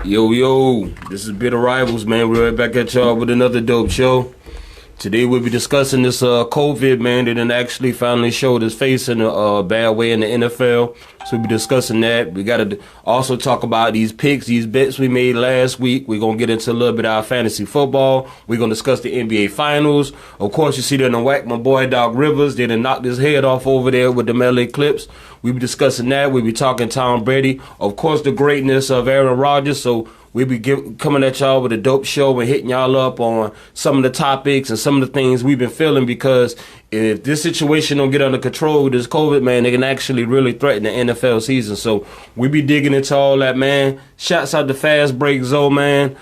Yo, this is Bitter Rivals, man. We're right back at y'all with another dope show. Today we'll be discussing this COVID, man, that done actually finally showed its face in a bad way in the NFL. So we'll be discussing that. We got to also talk about these picks, these bets we made last week. We're going to get into a little bit of our fantasy football. We're going to discuss the NBA Finals. Of course, you see they done whack my boy Doc Rivers. They done knocked his head off over there with the LA Clips. We'll be discussing that. We'll be talking Tom Brady. Of course, the greatness of Aaron Rodgers. So we'll be coming at y'all with a dope show and hitting y'all up on some of the topics and some of the things we've been feeling, because if this situation don't get under control with this COVID, man, they can actually really threaten the NFL season. So we be digging into all that, man. Shouts out to Fast Break Zoe, man.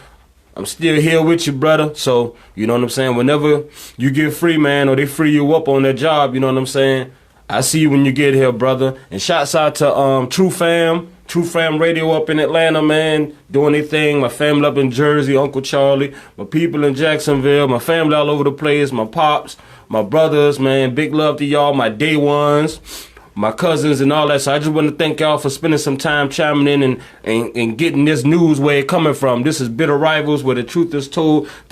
I'm still here with you, brother. So, you know what I'm saying? Whenever you get free, man, or they free you up on their job, you know what I'm saying? I see you when you get here, brother. And shouts out to True Fam Radio up in Atlanta, man, doing their thing. My family up in Jersey, Uncle Charlie, my people in Jacksonville, my family all over the place, my pops, my brothers, man. Big love to y'all, my day ones, my cousins and all that. So I just want to thank y'all for spending some time chiming in and getting this news where it coming from. This is Bitter Rivals, where the truth is told, where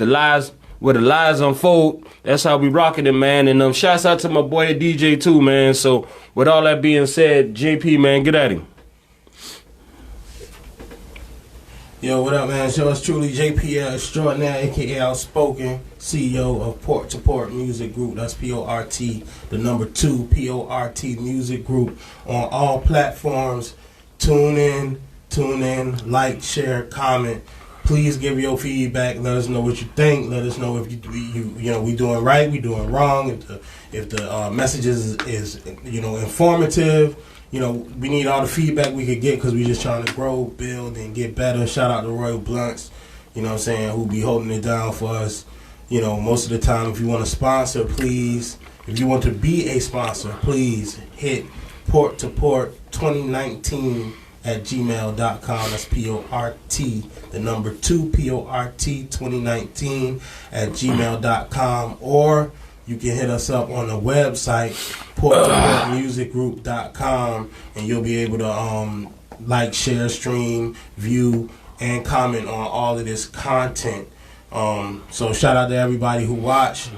the lies unfold. That's how we rocking it, man. And shouts out to my boy DJ too, man. So with all that being said, JP, man, get at him. Yo, what up, man? So it's truly JP Extraordinaire, a.k.a. Outspoken, CEO of Port to Port Music Group. That's P-O-R-T, the number 2, P-O-R-T Music Group. On all platforms, tune in, like, share, comment. Please give your feedback. Let us know what you think. Let us know if you know we doing right, we doing wrong. If the message is informative. You know, we need all the feedback we could get, because we just trying to grow, build, and get better. Shout out to Royal Blunts, you know what I'm saying, who be holding it down for us. You know, most of the time, if you want to sponsor, please, if you want to be a sponsor, please hit Port to Port 2019 at gmail.com. That's P-O-R-T, the number 2, P-O-R-T 2019 at gmail.com. Or you can hit us up on the website, porttoportmusicgroup.com, and you'll be able to like, share, stream, view, and comment on all of this content. So shout out to everybody who watched.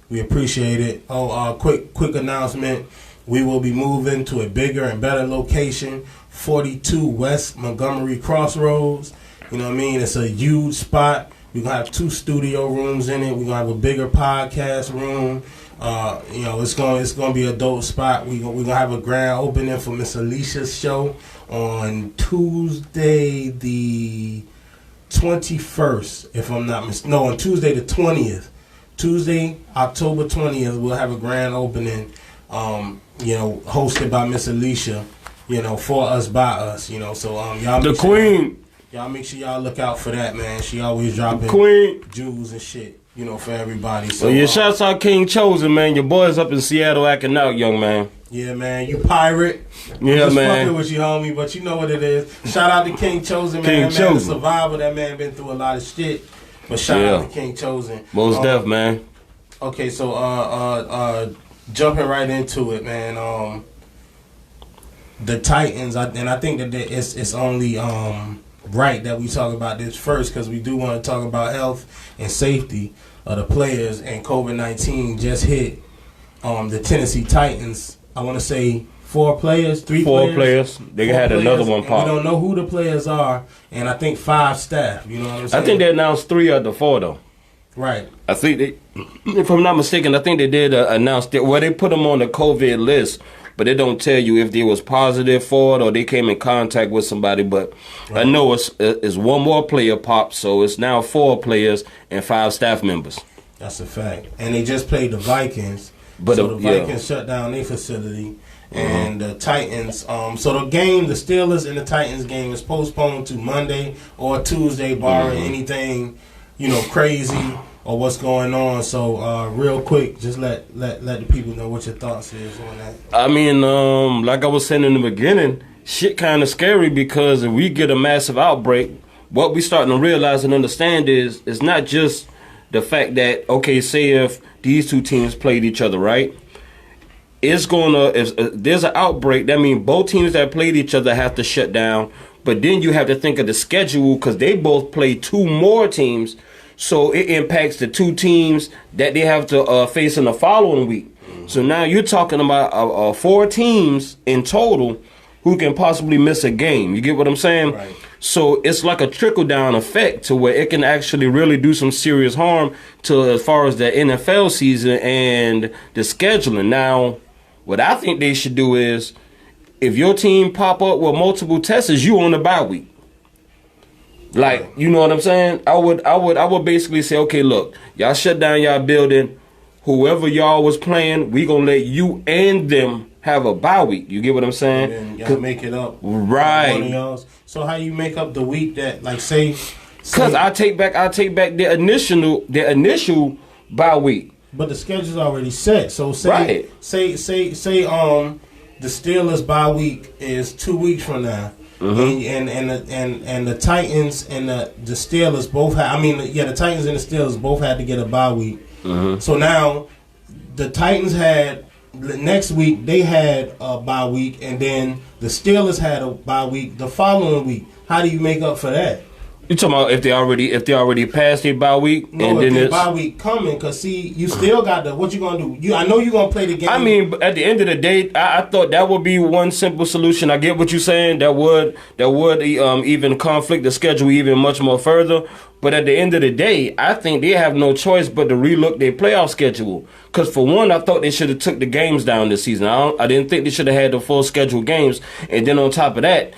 We appreciate it. Quick announcement. We will be moving to a bigger and better location, 42 West Montgomery Crossroads. You know what I mean? It's a huge spot. We're going to have 2 studio rooms in it. We're going to have a bigger podcast room. It's going to be a dope spot. We're going to have a grand opening for Miss Alicia's show on Tuesday the 21st, if I'm not mistaken. No, on Tuesday the 20th. Tuesday, October 20th, we'll have a grand opening, hosted by Miss Alicia, for us, by us, So y'all the queen. Y'all make sure y'all look out for that, man. She always dropping jewels and shit, for everybody. So shouts out King Chosen, man. Your boy's up in Seattle acting out, young man. Yeah, man. You pirate. Yeah, just man. Fucking with you, homie, but you know what it is. Shout out to King Chosen, man. The survivor. That man been through a lot of shit. But shout out to King Chosen. Most def, man. Okay, so jumping right into it, man. The Titans, and I think that it's only right that we talk about this first, because we do want to talk about health and safety of the players. And COVID-19 just hit the Tennessee Titans. I want to say 4 players, 3 players. They had another one pop. We don't know who the players are, and I think 5 staff. You know what I'm saying? I think they announced 3 of the 4 though. Right. I think they, if I'm not mistaken, I think they did announce that. Well, they put them on the COVID list, but they don't tell you if they was positive for it or they came in contact with somebody. But right. I know it's 1 more player popped, so it's now 4 players and 5 staff members. That's a fact. And they just played the Vikings. But so the Vikings shut down their facility. And the Titans, so the game, the Steelers and the Titans game is postponed to Monday or Tuesday, barring anything, crazy or what's going on. So real quick, just let the people know what your thoughts is on that. I mean, like I was saying in the beginning, shit kind of scary, because if we get a massive outbreak, what we starting to realize and understand is it's not just the fact that, okay, say if these 2 teams played each other, right? It's if there's an outbreak, that means both teams that played each other have to shut down. But then you have to think of the schedule because they both play 2 more teams. So it impacts the 2 teams that they have to face in the following week. So now you're talking about 4 teams in total who can possibly miss a game. You get what I'm saying? Right. So it's like a trickle-down effect to where it can actually really do some serious harm to as far as the NFL season and the scheduling. Now, what I think they should do is, if your team pop up with multiple tests, you on the bye week. Like, you know what I'm saying? I would basically say, okay, look, y'all shut down y'all building. Whoever y'all was playing, we gonna let you and them have a bye week. You get what I'm saying? And y'all make it up. Right. So how you make up the week that, like, say Because I take back the initial bye week. But the schedule's already set. So say Right. say the Steelers bye week is 2 weeks from now. And the Titans and the Steelers both had, the Titans and the Steelers both had to get a bye week. So now the Titans had, next week they had a bye week, and then the Steelers had a bye week the following week. How do you make up for that? You talking about if they already passed their bye week? No, and if then their bye week coming, because see, you still got what you gonna do? I know you gonna play the game. I mean, at the end of the day, I thought that would be one simple solution. I get what you're saying. That would even conflict the schedule even much more further. But at the end of the day, I think they have no choice but to relook their playoff schedule. Because for one, I thought they should have took the games down this season. I didn't think they should have had the full scheduled games. And then on top of that,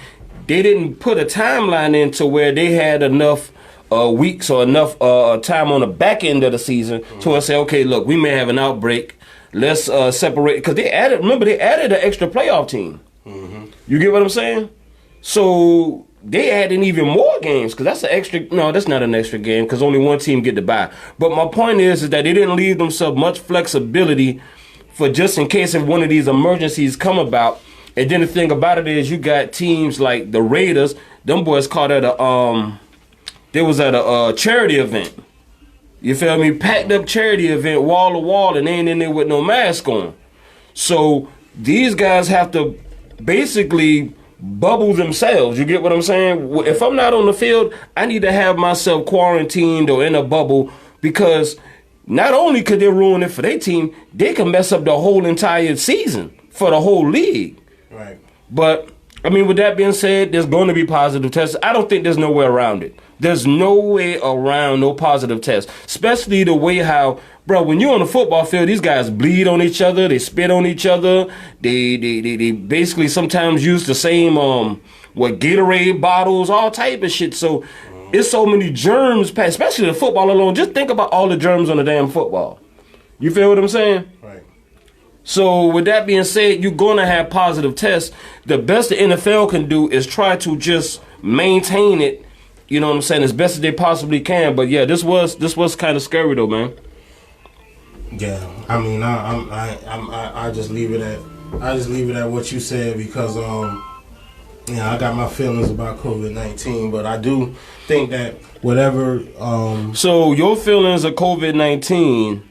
they didn't put a timeline in to where they had enough weeks or enough time on the back end of the season to say, okay, look, we may have an outbreak. Let's separate. Because they added an extra playoff team. You get what I'm saying? So they added even more games because that's an extra. No, that's not an extra game because only one team get to bye. But my point is that they didn't leave themselves much flexibility for just in case if one of these emergencies come about. And then the thing about it is you got teams like the Raiders. Them boys caught at they was at a charity event. You feel me? Packed up charity event, wall to wall, and they ain't in there with no mask on. So these guys have to basically bubble themselves. You get what I'm saying? If I'm not on the field, I need to have myself quarantined or in a bubble because not only could they ruin it for their team, they can mess up the whole entire season for the whole league. Right. But, I mean, with that being said, there's going to be positive tests. I don't think there's no way around it. There's no way around no positive tests. Especially the way how, bro, when you're on the football field, these guys bleed on each other. They spit on each other. They basically sometimes use the same, Gatorade bottles, all type of shit. So, it's so many germs, especially the football alone. Just think about all the germs on the damn football. You feel what I'm saying? Right. So with that being said, you're going to have positive tests. The best the NFL can do is try to just maintain it, you know what I'm saying, as best as they possibly can. But yeah, this was kind of scary though, man. Yeah, I mean, I just leave it at what you said because I got my feelings about COVID-19, but I do think that whatever. So your feelings of COVID-19.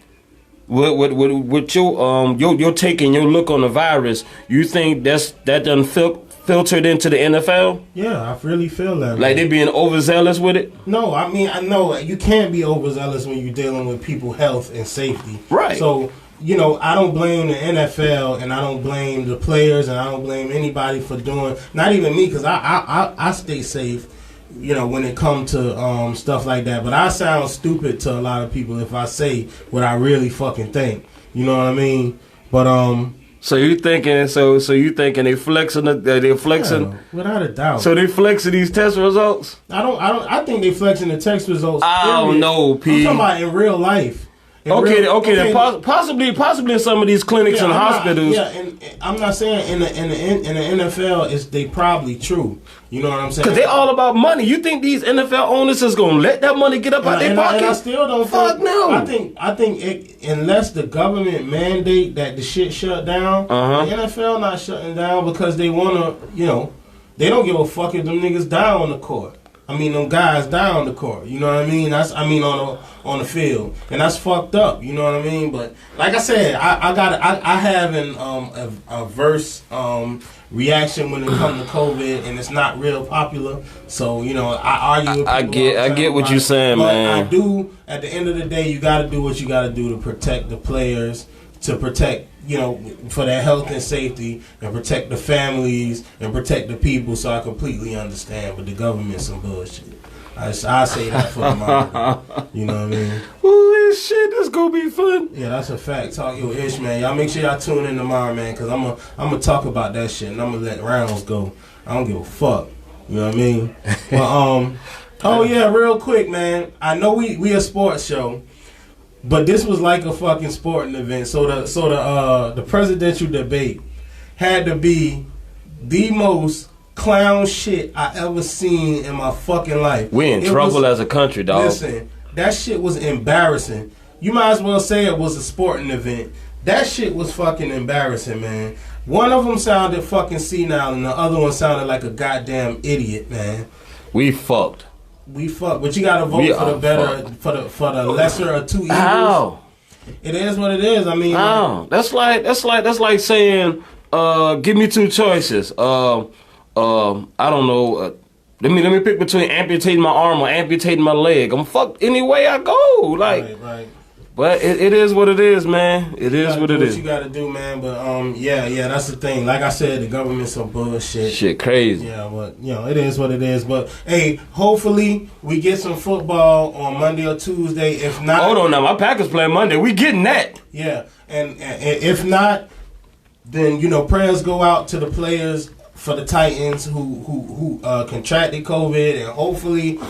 With your take and your look on the virus, you think that done filtered into the NFL? Yeah, I really feel that. Like they being overzealous with it? No, I mean, I know you can't be overzealous when you're dealing with people's health and safety. Right. So, I don't blame the NFL and I don't blame the players and I don't blame anybody for doing, not even me, because I stay safe. When it comes to stuff like that. But I sound stupid to a lot of people if I say what I really fucking think. You know what I mean? But So you thinking? So you thinking they flexing? They flexing? Yeah, without a doubt. So they flexing these test results? I think they flexing the test results. I don't know, P. I'm talking about in real life. Okay. Then possibly in some of these clinics and hospitals. And I'm not saying in the NFL they probably true. You know what I'm saying? Because they all about money. You think these NFL owners is gonna let that money get up out their pocket? And I still don't. Fuck no. I think unless the government mandate that the shit shut down, the NFL not shutting down because they wanna. They don't give a fuck if them niggas die on the court. I mean, them guys die on the court. You know what I mean? On the field, and that's fucked up. You know what I mean? But like I said, I have a verse reaction when it comes to COVID, and it's not real popular. So I argue with people. I get what you're saying, but man. I do. At the end of the day, you got to do what you got to do to protect the players, to protect for their health and safety, and protect the families and protect the people. So I completely understand, but the government's some bullshit. I say that for the moment. You know what I mean? Holy shit, this gonna be fun. Yeah, that's a fact. Talk your ish, man. Y'all make sure y'all tune in tomorrow, man, because I'm gonna talk about that shit, and I'm gonna let rounds go. I don't give a fuck. You know what I mean? But oh yeah, real quick, man. I know we a sports show, but this was like a fucking sporting event. So the presidential debate had to be the most clown shit I ever seen in my fucking life. We in trouble as a country, dog. Listen, that shit was embarrassing. You might as well say it was a sporting event. That shit was fucking embarrassing, man. One of them sounded fucking senile, and the other one sounded like a goddamn idiot, man. We fucked. But you gotta vote for the better, for the lesser of two evils. How? It is what it is. I mean, how? That's like saying, give me two choices. I don't know. Let me pick between amputating my arm or amputating my leg. I'm fucked any way I go. Like, right. But it is what it is, man. It is what it is. You gotta do, man. But yeah, that's the thing. Like I said, the government's some bullshit. Shit, crazy. Yeah, but it is what it is. But hey, hopefully we get some football on Monday or Tuesday. If not, hold on now, my Packers play Monday. We getting that. Yeah, and if not, then prayers go out to the players for the Titans who contracted COVID, and hopefully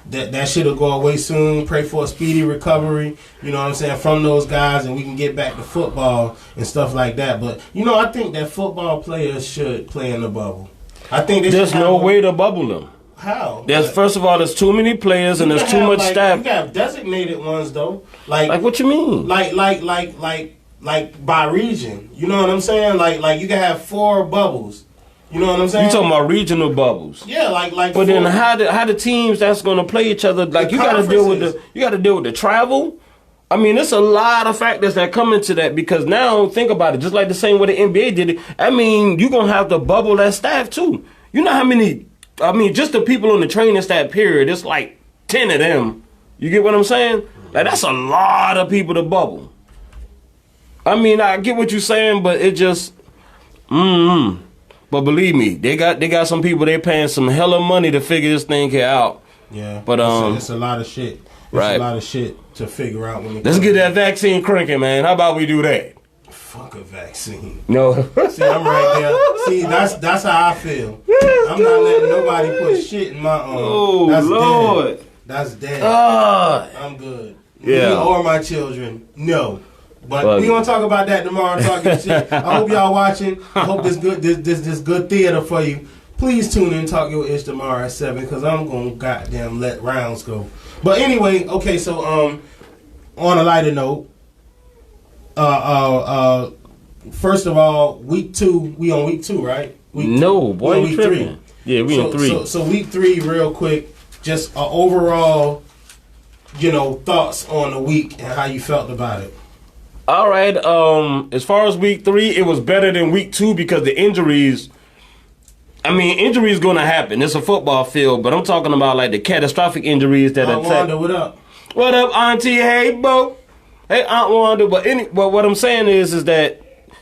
that shit will go away soon. Pray for a speedy recovery, you know what I'm saying, from those guys, and we can get back to football and stuff like that. But I think that football players should play in the bubble. I think there's no way to bubble them. How? First of all, there's too many players and there's too much staff. You got designated ones though, like what you mean? Like by region. You know what I'm saying? Like you can have 4 bubbles. You know what I'm saying? You talking about regional bubbles? Yeah, like. But then how the teams that's going to play each other? Like you got to deal with the travel. I mean, there's a lot of factors that come into that, because now think about it, just like the same way the NBA did it. I mean, you're gonna have to bubble that staff too. You know how many? I mean, just the people on the training staff period, it's like 10 of them. You get what I'm saying? Like that's a lot of people to bubble. I mean, I get what you're saying, but it just, But believe me, they got some people, they paying some hella money to figure this thing here out. Yeah, but it's a lot of shit. A lot of shit to figure out when. Let's get that vaccine cranking, man. How about we do that? Fuck a vaccine. No. See, I'm right there. See, that's how I feel. I'm not letting nobody put shit in my arm. Oh, that's Lord. Dead. That's dead. I'm good. Yeah. Me or my children, no. But we gonna talk about that tomorrow. Talking shit. I hope y'all watching. I hope this good theater for you. Please tune in. Talk your ish tomorrow at 7, because I'm gonna goddamn let rounds go. But anyway, okay. So on a lighter note, first of all, week 2. We on week 2, right? Boy, week 3. Yeah, we in 3. So week 3, real quick. Just overall, thoughts on the week and how you felt about it. All right. As far as week 3, it was better than week 2 because the injuries. I mean, injuries going to happen. It's a football field, but I'm talking about like the catastrophic injuries that attack. Wanda, what up? What up, Auntie? Hey, Bo. Hey, Aunt Wanda. But what I'm saying is that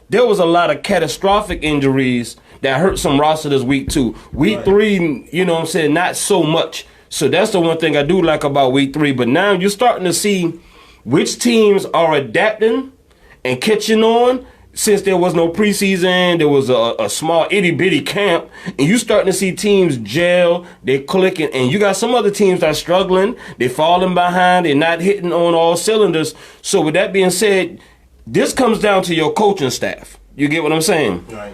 there was a lot of catastrophic injuries that hurt some roster this week 2. Week 3, you know what I'm saying, not so much. So that's the one thing I do like about week 3. But now you're starting to see which teams are adapting and catching on. Since there was no preseason, there was a small itty-bitty camp, and you starting to see teams gel, they clicking, and you got some other teams that are struggling, they falling behind, they're not hitting on all cylinders. So with that being said, this comes down to your coaching staff. You get what I'm saying? Right.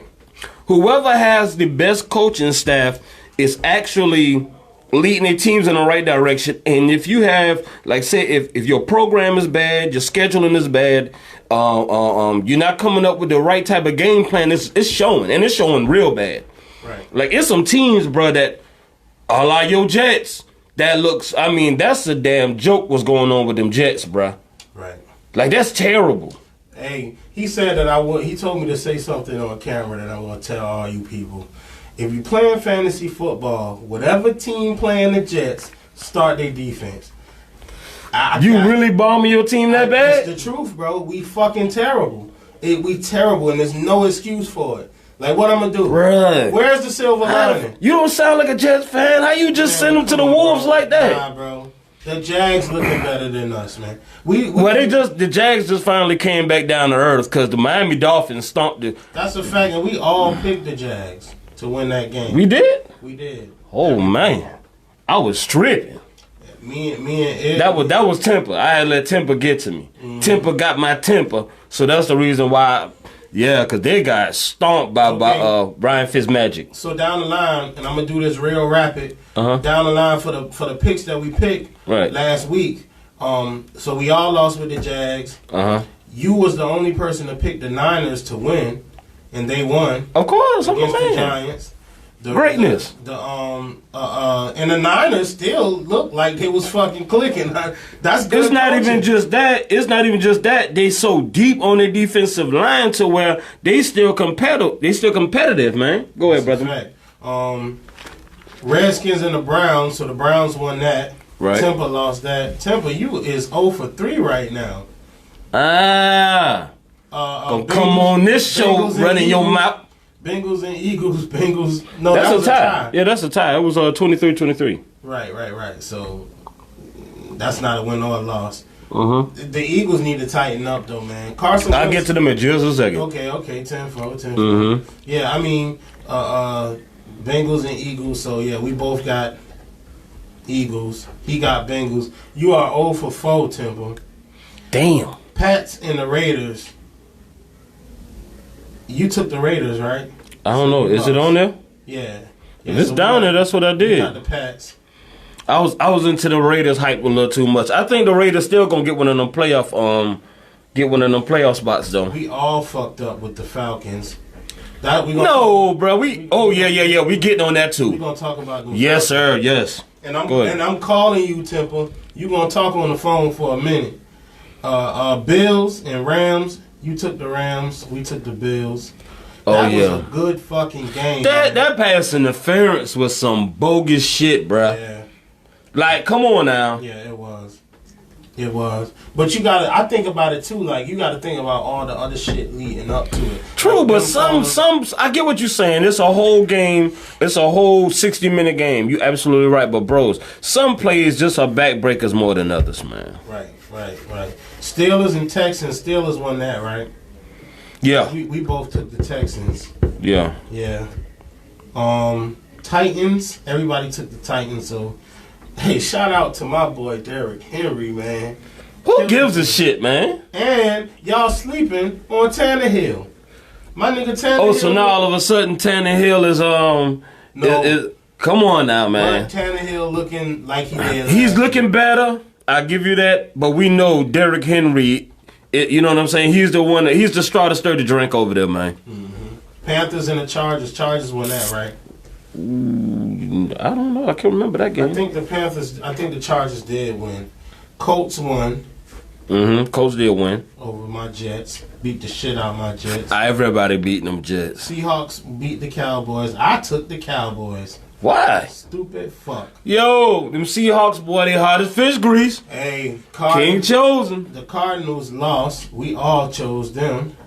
Whoever has the best coaching staff is actually leading their teams in the right direction. And if you have, like say, if your program is bad, your scheduling is bad, you're not coming up with the right type of game plan, it's showing, and it's showing real bad. Right. Like it's some teams, bro, that a la your Jets, that looks, I mean, that's a damn joke what's going on with them Jets, bro. Right. Like that's terrible. Hey, he said that I would. He told me to say something on camera that I want to tell all you people. If you playing fantasy football, whatever team playing the Jets, start their defense. You really bombing your team that bad? That's the truth, bro. We fucking terrible. We terrible, and there's no excuse for it. Like, what I'm gonna do? Bruh. Where's the silver lining? You don't sound like a Jets fan. How you just send them to the Wolves like that? Nah, bro. The Jags looking better than us, man. The Jags just finally came back down to earth because the Miami Dolphins stomped it. That's a fact, and we all picked the Jags to win that game. We did? We did. Oh, man. I was tripping. Me and Ed. That was temper. I had to let temper get to me. Mm-hmm. Temper got my temper, so that's the reason why. Yeah, because they got stomped by Brian Fitzmagic. So down the line, and I'm gonna do this real rapid. Down the line for the picks that we picked last week. So we all lost with the Jags. You was the only person to pick the Niners to win, and they won. Of course, I'm against a man. the Giants. Greatness. And the Niners still look like they was fucking clicking. That's good. It's not coaching. even just that. It's not even just that. They so deep on their defensive line to where they still competitive. They still competitive, man. Go ahead, brother. Redskins and the Browns. So the Browns won that. Right. Temper lost that. Temper, you is 0 for 3 right now. Come on this show running your mouth. Bengals and Eagles. Bengals. No, that's that was a tie. Yeah, that's a tie. It was 23-23. Right. So that's not a win or a loss. The Eagles need to tighten up, though, man. Carson I'll get to them in just a second. Okay. 10-4. Yeah, I mean, Bengals and Eagles. So, yeah, we both got Eagles. He got Bengals. You are 0 for 4, Temple. Damn. Pats and the Raiders. You took the Raiders, right? I don't know. Is it on there? Yeah. If it's down there, that's what I did. You got the Pats. I was into the Raiders hype a little too much. I think the Raiders still gonna get one of them playoff spots though. We all fucked up with the Falcons. Bro. Yeah. We getting on that too. We gonna talk about them. Yes, sir. Yes. And I'm calling you, Temple. You gonna talk on the phone for a minute. Bills and Rams. You took the Rams. We took the Bills. That was a good fucking game. That pass interference was some bogus shit, bruh. Yeah. Like, come on now. Yeah, it was. But you gotta. I think about it too. Like, you gotta think about all the other shit leading up to it. True, like, but some. I get what you're saying. It's a whole game. It's a whole 60-minute game. You absolutely right. But bros, some plays just are backbreakers more than others, man. Right. Steelers and Texans. Steelers won that, right? Yeah. We both took the Texans. Yeah. Titans. Everybody took the Titans. So, hey, shout out to my boy Derrick Henry, man. Who gives a shit, man? And y'all sleeping on Tannehill. My nigga Tannehill. Oh, so now all of a sudden Tannehill is come on now, man. Tannehill looking like he did. He's looking better. I give you that, but we know Derrick Henry. You know what I'm saying? He's the one. He's the straw to stir the drink over there, man. Panthers and the Chargers. Chargers won that, right? I don't know. I can't remember that game. I think the Chargers did win. Colts won. Colts did win over my Jets. Beat the shit out of my Jets. Everybody beating them Jets. Seahawks beat the Cowboys. I took the Cowboys. Why? Stupid fuck. Yo, them Seahawks, boy, they hot as fish grease. Hey, King chosen. The Cardinals lost. We all chose them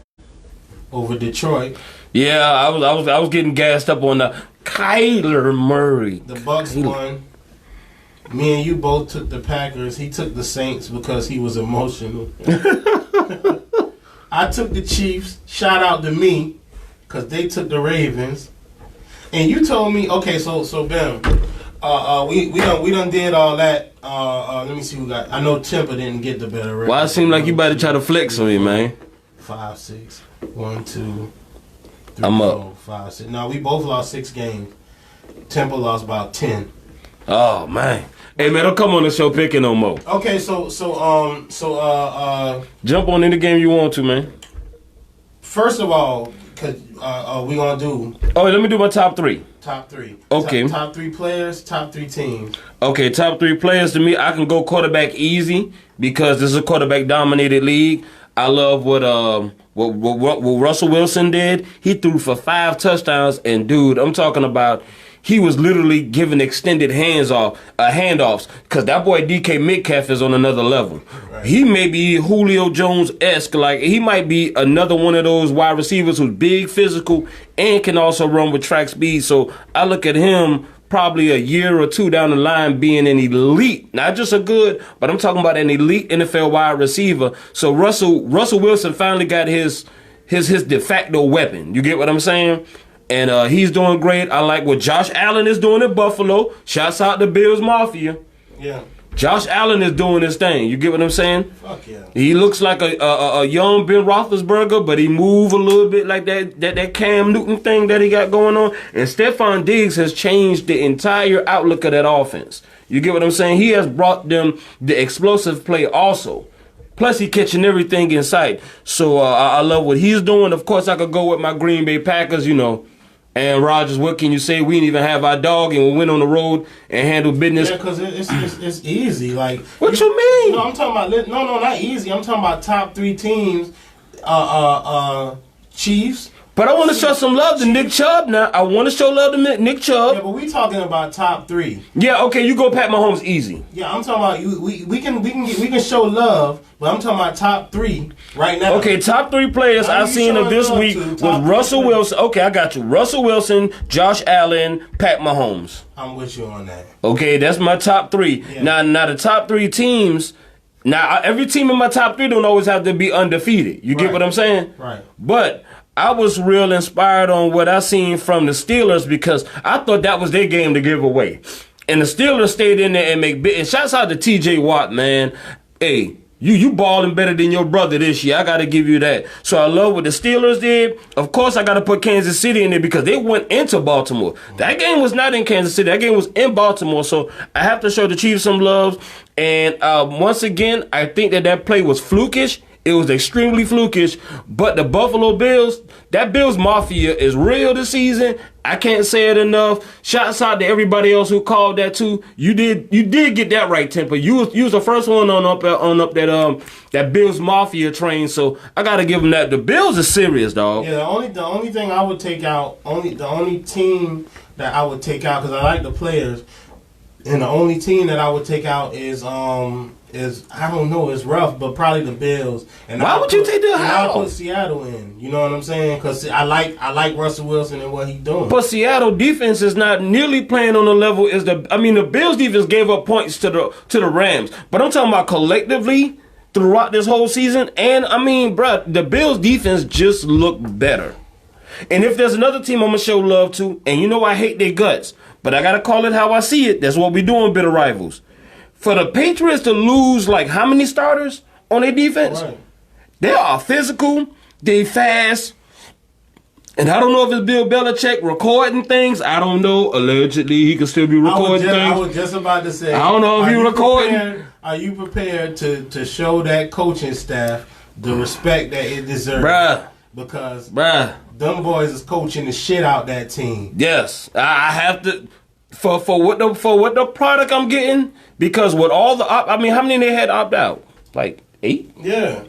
over Detroit. Yeah, I was getting gassed up on the Kyler Murray. The Bucks won. Me and you both took the Packers. He took the Saints because he was emotional. I took the Chiefs. Shout out to me because they took the Ravens. And you told me, okay, so Ben, we done did all that. Let me see who got. I know Temper didn't get the better record. Why it seem like you about to try to flex on me, man? 5, 6, 1, 2, 3, I'm 4, up. 5, 6. No, we both lost 6 games. Temper lost about 10. Oh man. Hey man, don't come on the show picking no more. Okay, so jump on any game you want to, man. First of all, cause we gonna do. Oh, let me do my top 3. Top 3. Okay. Top 3 players. Top 3 teams. Okay, top 3 players to me. I can go quarterback easy because this is a quarterback dominated league. I love what Russell Wilson did. He threw for 5 touchdowns, and dude, I'm talking about. He was literally giving extended handoffs, because that boy DK Metcalf is on another level. Right. He may be Julio Jones-esque. Like, he might be another one of those wide receivers who's big, physical, and can also run with track speed. So I look at him probably a year or 2 down the line being an elite, not just a good, but I'm talking about an elite NFL wide receiver. So Russell Wilson finally got his de facto weapon. You get what I'm saying? And he's doing great. I like what Josh Allen is doing in Buffalo. Shouts out to Bills Mafia. Yeah. Josh Allen is doing his thing. You get what I'm saying? Fuck yeah. He looks like a young Ben Roethlisberger, but he move a little bit like that Cam Newton thing that he got going on. And Stephon Diggs has changed the entire outlook of that offense. You get what I'm saying? He has brought them the explosive play also. Plus, he catching everything in sight. So I love what he's doing. Of course, I could go with my Green Bay Packers, you know. And Rodgers, what can you say? We didn't even have our dog, and we went on the road and handled business. Yeah, because it's easy. Like, what you mean? No, I'm talking about not easy. I'm talking about top 3 teams. Chiefs. But I want to show some love to Nick Chubb now. I want to show love to Nick Chubb. Yeah, but we talking about top 3. Yeah, okay, you go Pat Mahomes easy. Yeah, I'm talking about you. We can show love, but I'm talking about top 3 right now. Okay, top 3 players I've seen of this week was Russell Wilson. Okay, I got you. Russell Wilson, Josh Allen, Pat Mahomes. I'm with you on that. Okay, that's my top 3. Yeah. Now the top 3 teams. Now every team in my top 3 don't always have to be undefeated. You get what I'm saying? Right. But I was real inspired on what I seen from the Steelers, because I thought that was their game to give away. And the Steelers stayed in there and make big. And shouts out to TJ Watt, man. Hey, you balling better than your brother this year. I got to give you that. So I love what the Steelers did. Of course, I got to put Kansas City in there because they went into Baltimore. That game was not in Kansas City. That game was in Baltimore. So I have to show the Chiefs some love. And once again, I think that play was flukish. It was extremely flukish, but the Buffalo Bills, that Bills Mafia is real this season. I can't say it enough. Shouts out to everybody else who called that too. You did get that right, Temper. You was the first one on up that Bills Mafia train. So I gotta give them that. The Bills are serious, dog. Yeah, the only thing I would take out, the only team that I would take out, because I like the players, and the only team that I would take out is I don't know, it's rough, but probably the Bills. And why would you take the I'll put Seattle in. You know what I'm saying? Because I like Russell Wilson and what he's doing. But Seattle defense is not nearly playing on the level as the Bills defense gave up points to the Rams. But I'm talking about collectively throughout this whole season. And bruh, the Bills defense just looked better. And if there's another team I'm gonna show love to, and you know I hate their guts, but I gotta call it how I see it. That's what we do on Bitter Rivals. For the Patriots to lose, like, how many starters on their defense? Right. They are physical, they fast, and I don't know if it's Bill Belichick recording things. I don't know. Allegedly, he could still be recording things. I was just about to say. I don't know if he's recording. Are you prepared to show that coaching staff the respect that it deserves? Bruh. Because them boys is coaching the shit out that team. Yes, I have to. For what the product I'm getting, because with all the how many they had opt out? Like 8? Yeah.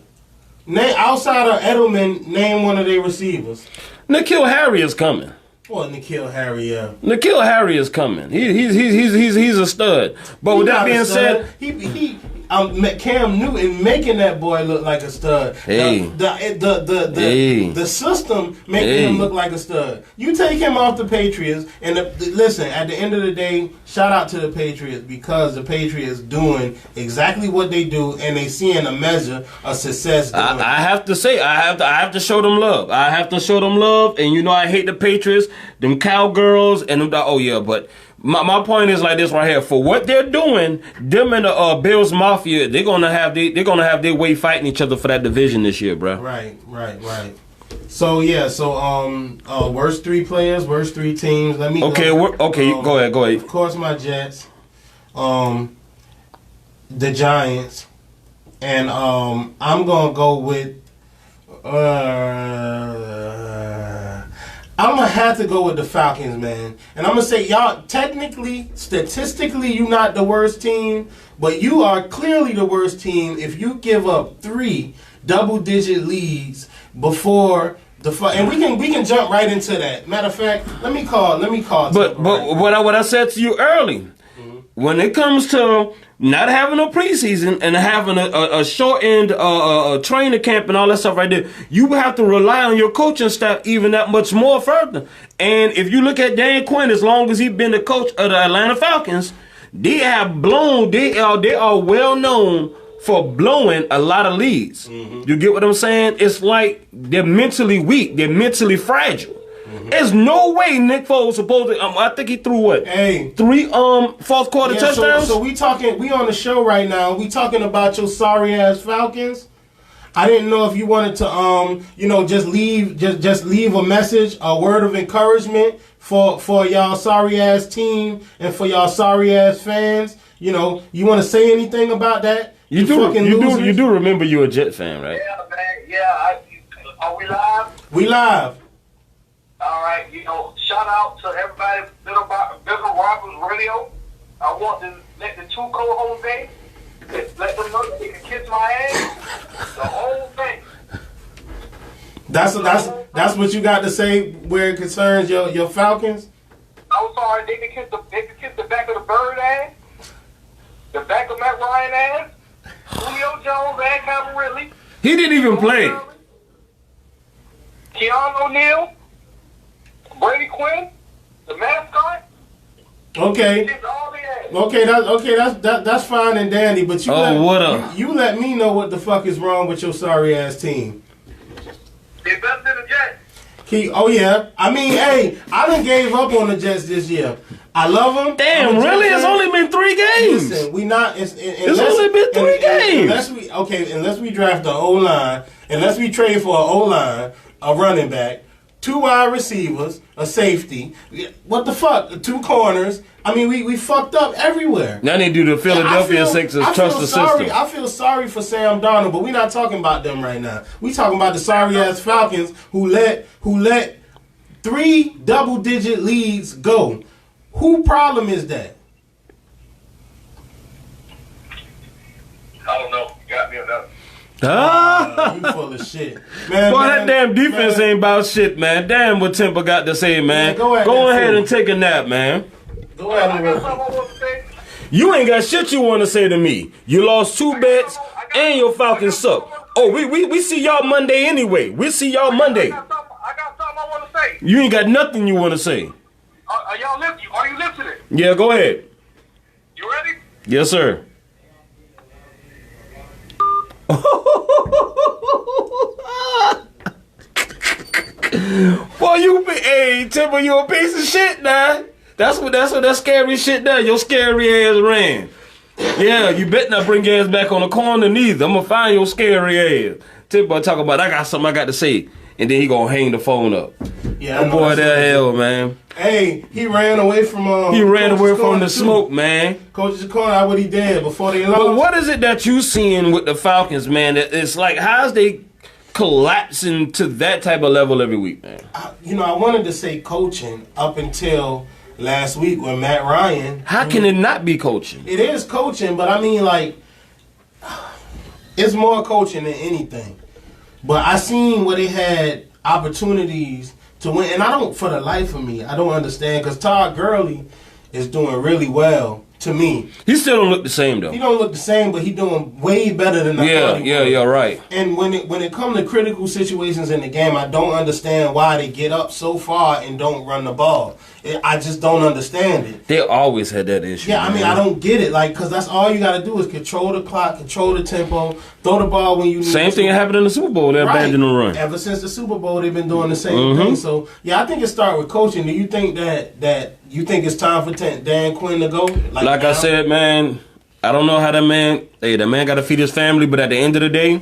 Outside of Edelman, name one of their receivers. N'Keal Harry is coming. Well, N'Keal Harry, yeah. N'Keal Harry is coming. He's a stud. But with that being said, Cam Newton making that boy look like a stud. Hey. The system making him look like a stud. You take him off the Patriots, and listen, at the end of the day, shout out to the Patriots, because the Patriots doing exactly what they do, and they seeing a measure of success doing I have to say, I have to show them love. I have to show them love, and you know I hate the Patriots, them cowgirls, and them. Oh yeah, but. My point is like this right here. For what they're doing, them and the Bills Mafia, they're gonna have their way fighting each other for that division this year, bro. Right. So worst 3 players, worst 3 teams. Let me go ahead. Of course, my Jets, the Giants, and I'm gonna go with. I'm going to have to go with the Falcons, man. And I'm going to say, y'all, technically, statistically, you're not the worst team, but you are clearly the worst team if you give up 3 double-digit leads before the and we can jump right into that. Matter of fact, let me call. But what I said to you early, when it comes to not having a preseason and having a short-end training camp and all that stuff right there, you have to rely on your coaching staff even that much more further. And if you look at Dan Quinn, as long as he's been the coach of the Atlanta Falcons, they have blown. They are well known for blowing a lot of leads. You get what I'm saying? It's like they're mentally weak. They're mentally fragile. There's no way Nick Foles supposed to. I think he threw what? Three fourth quarter touchdowns. So we on the show right now. We talking about your sorry ass Falcons. I didn't know if you wanted to just leave a message, a word of encouragement for y'all sorry ass team and for y'all sorry ass fans. You want to say anything about that? You do remember you're a Jet fan, right? Yeah, man. Yeah. Are we live? We live. All right. Shout out to everybody. Little Robbers Radio. I want to let the two co-hosts in. Let them know that they can kiss my ass. The whole thing. That's what you got to say where it concerns your Falcons. I'm sorry. They can kiss the back of the Bird ass. The back of Matt Ryan ass. Julio Jones and Calvin Ridley. He didn't even play. Keanu O'Neal. Brady Quinn. The mascot. Okay. That's fine and dandy, but you let me know what the fuck is wrong with your sorry ass team. They better than the Jets. I mean, hey, I done gave up on the Jets this year. I love them. Damn, really? It's only been 3 games. Listen, we not. It's only been 3 games. Unless we draft an O-line, unless we trade for an O-line, a running back, 2 wide receivers, a safety. What the fuck? 2 corners. I mean, we fucked up everywhere. Now they do the Philadelphia Sixers trust the system. I feel sorry for Sam Darnold, but we're not talking about them right now. We talking about the sorry ass Falcons who let 3 double-digit leads go. Who problem is that? I don't know. You got me on that. You full of shit. Man, that damn defense ain't about shit, man. Damn what Temple got to say, man. Go ahead and take a nap, man. Go ahead I got something I want to say. You ain't got shit you want to say to me. You lost 2 bets and your Falcons suck. Oh, we see y'all Monday anyway. We see y'all Monday. I got something I want to say. You ain't got nothing you want to say. Are y'all listening? Are you listening? Yeah, go ahead. You ready? Yes, sir. Boy, hey, Timber, you a piece of shit now. That's what that scary shit does. Your scary ass ran. Yeah, you better not bring your ass back on the corner neither. I'm gonna find your scary ass. Timber talk about I got something I got to say. And then he gonna hang the phone up. Yeah, that boy, that hell, man. Hey, he ran away from. He ran away from the smoke, man. Coach's corner, that's what he did before they lost. But what is it that you seeing with the Falcons, man? It's like how's they collapsing to that type of level every week, man? I wanted to say coaching up until last week when Matt Ryan. How can it not be coaching? It is coaching, but I mean, like, it's more coaching than anything. But I seen where they had opportunities to win, and I don't, for the life of me, I don't understand, because Todd Gurley is doing really well to me. He still don't look the same, though. He don't look the same, but he doing way better than I thought he would. Yeah, right. And when it comes to critical situations in the game, I don't understand why they get up so far and don't run the ball. I just don't understand it. They always had that issue. Yeah, man. I mean, I don't get it. Like, because that's all you got to do is control the clock, control the tempo, throw the ball when you need Same thing happened in the Super Bowl. They abandoned the run. Ever since the Super Bowl, they've been doing the same thing. So, yeah, I think it started with coaching. Do you think that you think it's time for Dan Quinn to go? Like I said, man, I don't know how that man got to feed his family, but at the end of the day,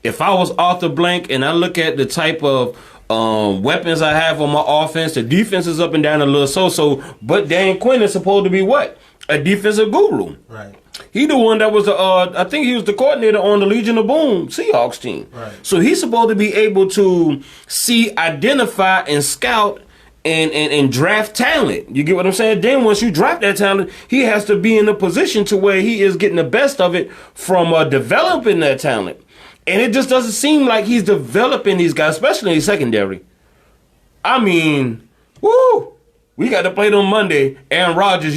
if I was Arthur Blank and I look at the type of weapons I have on my offense, the defense is up and down a little so, but Dan Quinn is supposed to be what? A defensive guru. Right. He the one that was I think he was the coordinator on the Legion of Boom Seahawks team. Right. So he's supposed to be able to see, identify, and scout and draft talent. You get what I'm saying? Then once you draft that talent, he has to be in a position to where he is getting the best of it from developing that talent. And it just doesn't seem like he's developing these guys, especially in secondary. I mean, woo! We got to play them Monday. Aaron Rodgers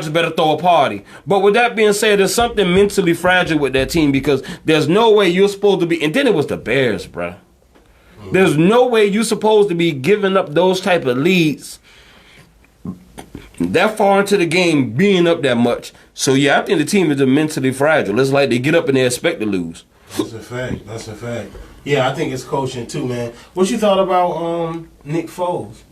better throw a party. But with that being said, there's something mentally fragile with that team because there's no way you're supposed to be. And then it was the Bears, bro. There's no way you're supposed to be giving up those type of leads that far into the game, being up that much. So, yeah, I think the team is mentally fragile. It's like they get up and they expect to lose. That's a fact. That's a fact. Yeah, I think it's coaching too, man. What you thought about Nick Foles?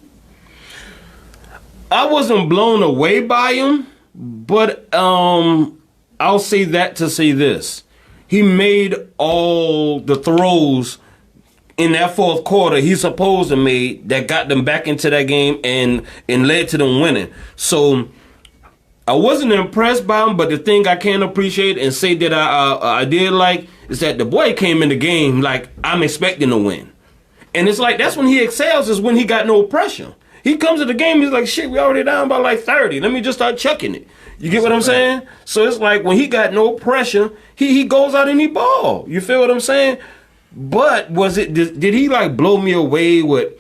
I wasn't blown away by him, but I'll say that to say this. He made all the throws in that fourth quarter he's supposed to make that got them back into that game and led to them winning. So I wasn't impressed by him, but the thing I can appreciate and say that I did like is that the boy came in the game like I'm expecting to win. And it's like that's when he excels, is when he got no pressure. He comes to the game, he's like, shit, we already down by like 30. Let me just start chucking it. You get what I'm saying? So it's like when he got no pressure, he goes out and he ball. You feel what I'm saying? But did he like blow me away with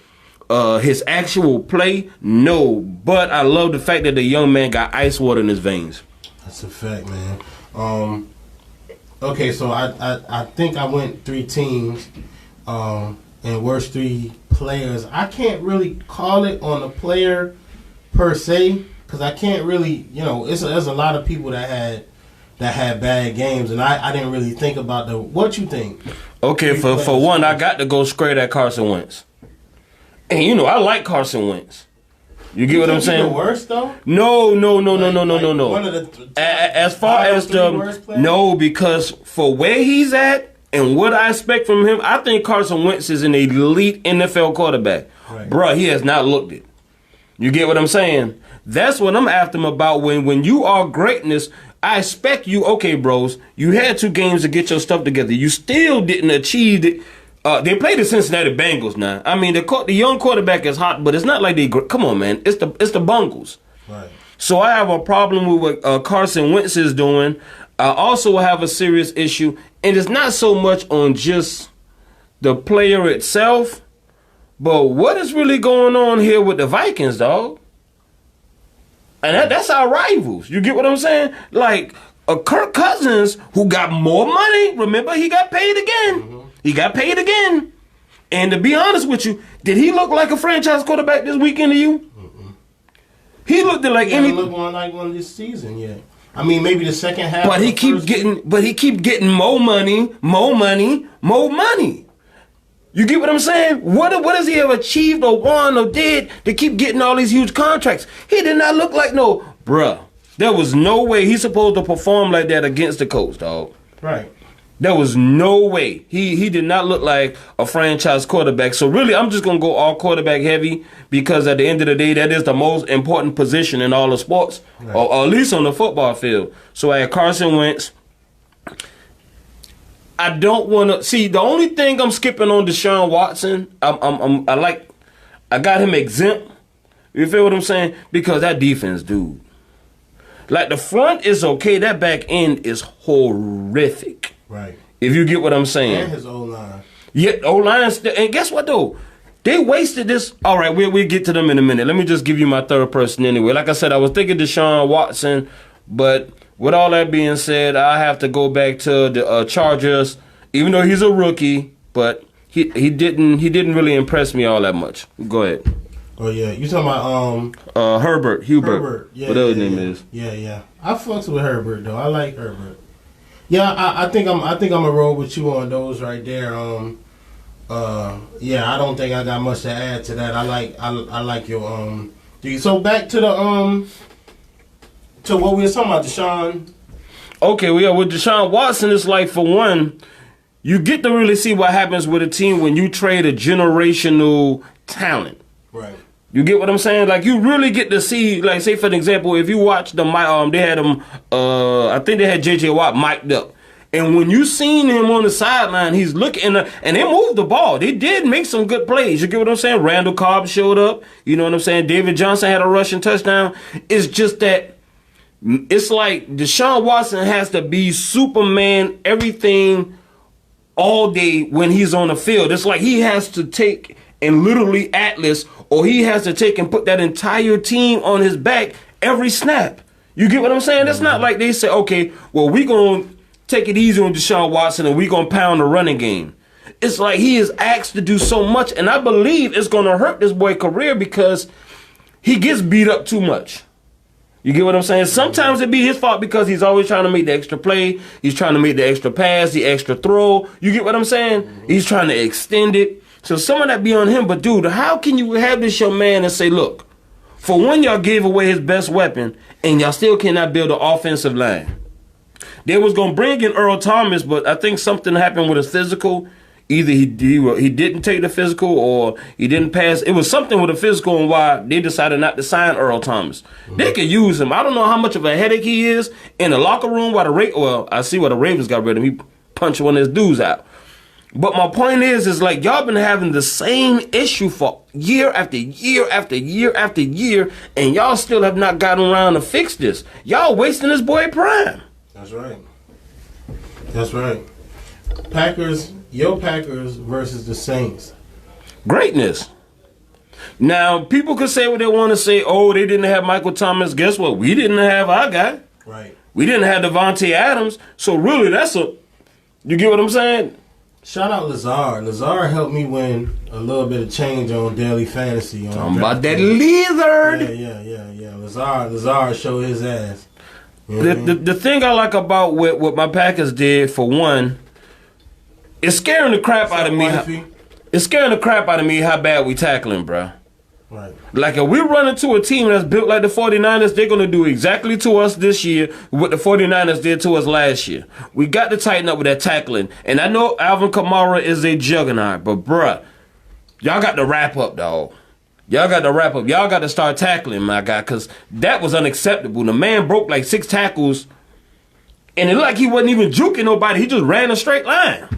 his actual play? No. But I love the fact that the young man got ice water in his veins. That's a fact, man. Okay, so I think I went 3 teams. And worst 3 players. I can't really call it on a player per se because I can't really, there's a lot of people that had bad games, and I didn't really think about what you think. Okay, for one, I got to go straight at Carson Wentz, and I like Carson Wentz. You get what I'm saying? The worst though? No. One of the as far as the worst players? No, because for where he's at. And what I expect from him, I think Carson Wentz is an elite NFL quarterback. Right. Bruh, he has not looked it. You get what I'm saying? That's what I'm after him about. When you are greatness, I expect you, okay, bros, you had 2 games to get your stuff together. You still didn't achieve it. They played the Cincinnati Bengals now. I mean, the young quarterback is hot, but it's not like they, come on, man. It's the Bungles. Right. So I have a problem with what Carson Wentz is doing. I also have a serious issue, and it's not so much on just the player itself, but what is really going on here with the Vikings, dog? And that's our rivals. You get what I'm saying? Like Kirk Cousins, who got more money. Remember, he got paid again. Mm-hmm. He got paid again. And to be honest with you, did he look like a franchise quarterback this weekend to you? Mm-mm. He looked like any. He looked like one this season, yeah. I mean, maybe the second half. But he keeps getting more money. You get what I'm saying? What has he ever achieved or won or did to keep getting all these huge contracts? He did not look like bruh. There was no way he's supposed to perform like that against the Colts, dog. Right. There was no way. He did not look like a franchise quarterback. So really, I'm just going to go all quarterback heavy because at the end of the day, that is the most important position in all the sports, right. or at least on the football field. So I had Carson Wentz. I don't want to see the only thing I'm skipping on Deshaun Watson. I got him exempt. You feel what I'm saying? Because that defense, dude. Like the front is okay. That back end is horrific. Right. If you get what I'm saying. And his O-line. Yeah, O-line. And guess what, though? They wasted this. All right, we'll get to them in a minute. Let me just give you my third person anyway. Like I said, I was thinking Deshaun Watson, but with all that being said, I have to go back to the Chargers, even though he's a rookie, but he didn't really impress me all that much. Go ahead. Oh, yeah. You talking about Hubert. Yeah, whatever his name is. Yeah. I fucks with Herbert, though. I like Herbert. Yeah, I think I'm gonna roll with you on those right there. Yeah, I don't think I got much to add to that. I like your So back to the to what we were talking about, Deshaun. Okay, well, yeah, with Deshaun Watson, it's like, for one, you get to really see what happens with a team when you trade a generational talent. Right. You get what I'm saying? Like, you really get to see, like, say, for an example, if you watch they had him, I think they had J.J. Watt mic'd up. And when you seen him on the sideline, he's looking, and they moved the ball. They did make some good plays. You get what I'm saying? Randall Cobb showed up. You know what I'm saying? David Johnson had a rushing touchdown. It's just that it's like Deshaun Watson has to be Superman, everything all day when he's on the field. It's like he has to take and literally atlas, or he has to take and put that entire team on his back every snap. You get what I'm saying? It's not like they say, okay, well, we going to take it easy on Deshaun Watson and we going to pound the running game. It's like he is asked to do so much, and I believe it's going to hurt this boy's career because he gets beat up too much. You get what I'm saying? Sometimes it be his fault because he's always trying to make the extra play. He's trying to make the extra pass, the extra throw. You get what I'm saying? He's trying to extend it. So some of that be on him. But, dude, how can you have this young man and say, look, for one, y'all gave away his best weapon, and y'all still cannot build an offensive line. They was going to bring in Earl Thomas, but I think something happened with his physical. Either he didn't take the physical or he didn't pass. It was something with the physical and why they decided not to sign Earl Thomas. They could use him. I don't know how much of a headache he is in the locker room while I see why the Ravens got rid of him. He punched one of his dudes out. But my point is like y'all been having the same issue for year after year after year after year, and y'all still have not gotten around to fix this. Y'all wasting this boy prime. That's right. That's right. Packers versus the Saints. Greatness. Now, people could say what they want to say. Oh, they didn't have Michael Thomas. Guess what? We didn't have our guy. Right. We didn't have Devontae Adams. So really, you get what I'm saying? Shout out Lazard. Lazard helped me win a little bit of change on daily fantasy. Talking about that lizard. Yeah. Lazard showed his ass. The thing I like about what my Packers did, for one, it's scaring the crap out of me. It's scaring the crap out of me how bad we tackling, bro. Right. Like, if we run into a team that's built like the 49ers, they're going to do exactly to us this year what the 49ers did to us last year. We got to tighten up with that tackling. And I know Alvin Kamara is a juggernaut, but, bruh, y'all got to wrap up, dog. Y'all got to wrap up. Y'all got to start tackling, my guy, because that was unacceptable. The man broke like 6 tackles, and it looked like he wasn't even juking nobody. He just ran a straight line.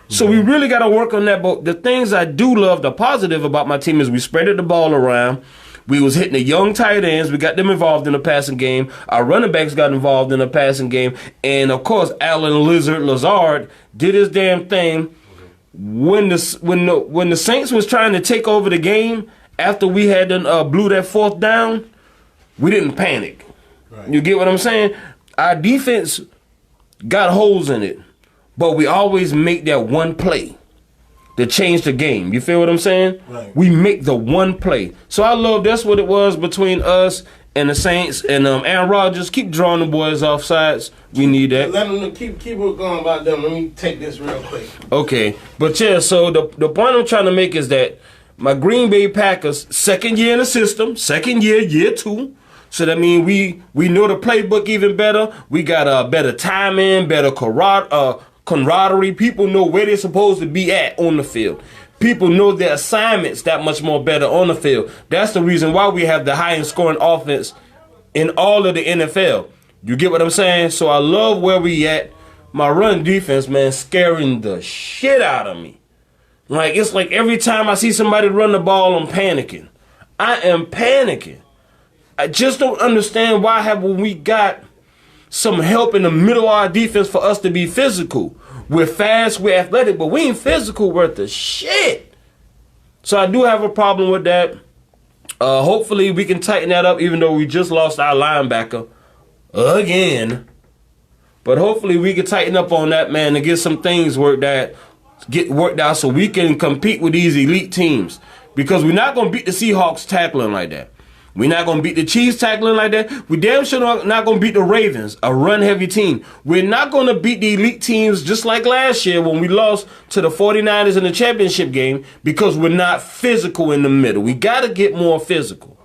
So we really got to work on that. But the things I do love, the positive about my team, is we spreaded the ball around. We was hitting the young tight ends. We got them involved in the passing game. Our running backs got involved in the passing game. And, of course, Lazard did his damn thing. When the Saints was trying to take over the game after we had blew that 4th down, we didn't panic. Right. You get what I'm saying? Our defense got holes in it. But we always make that one play to change the game. You feel what I'm saying? Right. We make the one play. So I love that's what it was between us and the Saints. And Aaron Rodgers, keep drawing the boys off sides. We need that. Let them keep it going about them. Let me take this real quick. Okay. But yeah, so the point I'm trying to make is that my Green Bay Packers, second year in the system, year 2. So that means we know the playbook even better. We got better timing, better camaraderie. People know where they're supposed to be at on the field. People know their assignments that much more better on the field. That's the reason why we have the highest scoring offense in all of the NFL. You get what I'm saying? So I love where we at. My run defense, man, scaring the shit out of me. Like, it's like every time I see somebody run the ball, I'm panicking. I am panicking. I just don't understand why haven't we got some help in the middle of our defense for us to be physical. We're fast, we're athletic, but we ain't physical worth of shit. So I do have a problem with that. Hopefully we can tighten that up, even though we just lost our linebacker again. But hopefully we can tighten up on that, man, and get some things worked out so we can compete with these elite teams. Because we're not going to beat the Seahawks tackling like that. We're not going to beat the Chiefs tackling like that. We damn sure not going to beat the Ravens, a run-heavy team. We're not going to beat the elite teams just like last year when we lost to the 49ers in the championship game because we're not physical in the middle. We got to get more physical.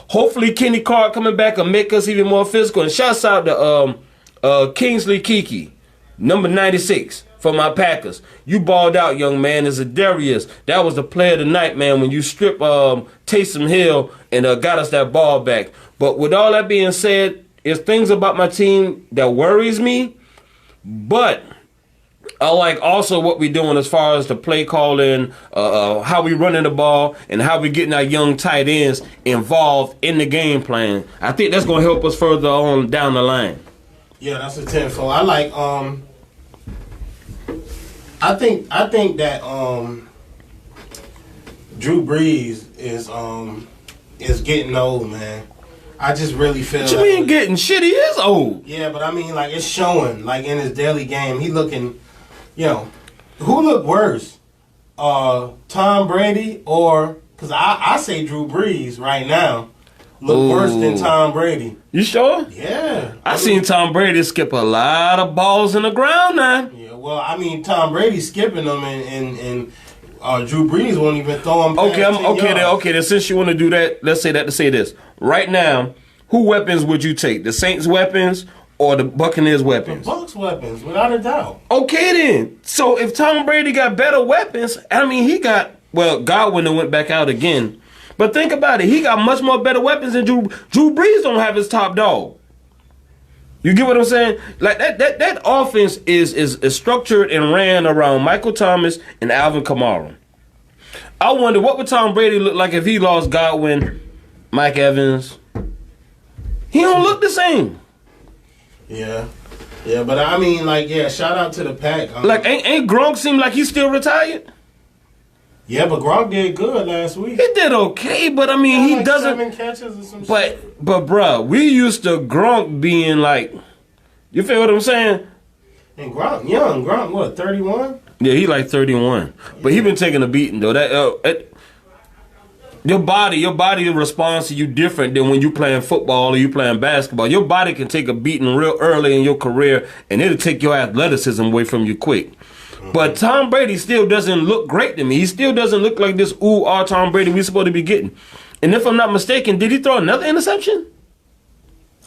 Hopefully Kenny Clark coming back will make us even more physical. And shouts out to Kingsley Kiki, number 96. For my Packers. You balled out, young man. As a Darius, that was the play of the night, man, when you strip Taysom Hill and got us that ball back. But with all that being said, there's things about my team that worries me. But I like also what we're doing as far as the play calling, how we running the ball, and how we getting our young tight ends involved in the game plan. I think that's going to help us further on down the line. Yeah, that's a 10-4. I like I think that Drew Brees is getting old, man. I just really feel. What you mean getting shit? He is old. Yeah, but I mean, like, it's showing. Like, in his daily game, he looking. Who looked worse? Tom Brady or because I say Drew Brees right now look worse than Tom Brady. You sure? Yeah. I seen Tom Brady skip a lot of balls in the ground now. Yeah, well, I mean, Tom Brady skipping them and Drew Brees won't even throw him. Okay. Then since you want to do that, let's say that to say this. Right now, who weapons would you take? The Saints' weapons or the Buccaneers' weapons? The Bucs' weapons, without a doubt. Okay, then. So if Tom Brady got better weapons, I mean, Godwin went back out again. But think about it. He got much more better weapons than Drew. Drew Brees don't have his top dog. You get what I'm saying? Like that offense is structured and ran around Michael Thomas and Alvin Kamara. I wonder what would Tom Brady look like if he lost Godwin, Mike Evans. He don't look the same. Yeah, but I mean, like, shout out to the Pack. Like, ain't Gronk seem like he's still retired? Yeah, but Gronk did good last week. He did okay, but I mean, he like doesn't. 7 catches or some but shit. but bruh, we used to Gronk being like, you feel what I'm saying? And Gronk, what, 31? Yeah, he like 31, but he been taking a beating though. Your body responds to you different than when you playing football or you playing basketball. Your body can take a beating real early in your career, and it'll take your athleticism away from you quick. But Tom Brady still doesn't look great to me. He still doesn't look like this Tom Brady we supposed to be getting. And if I'm not mistaken, did he throw another interception?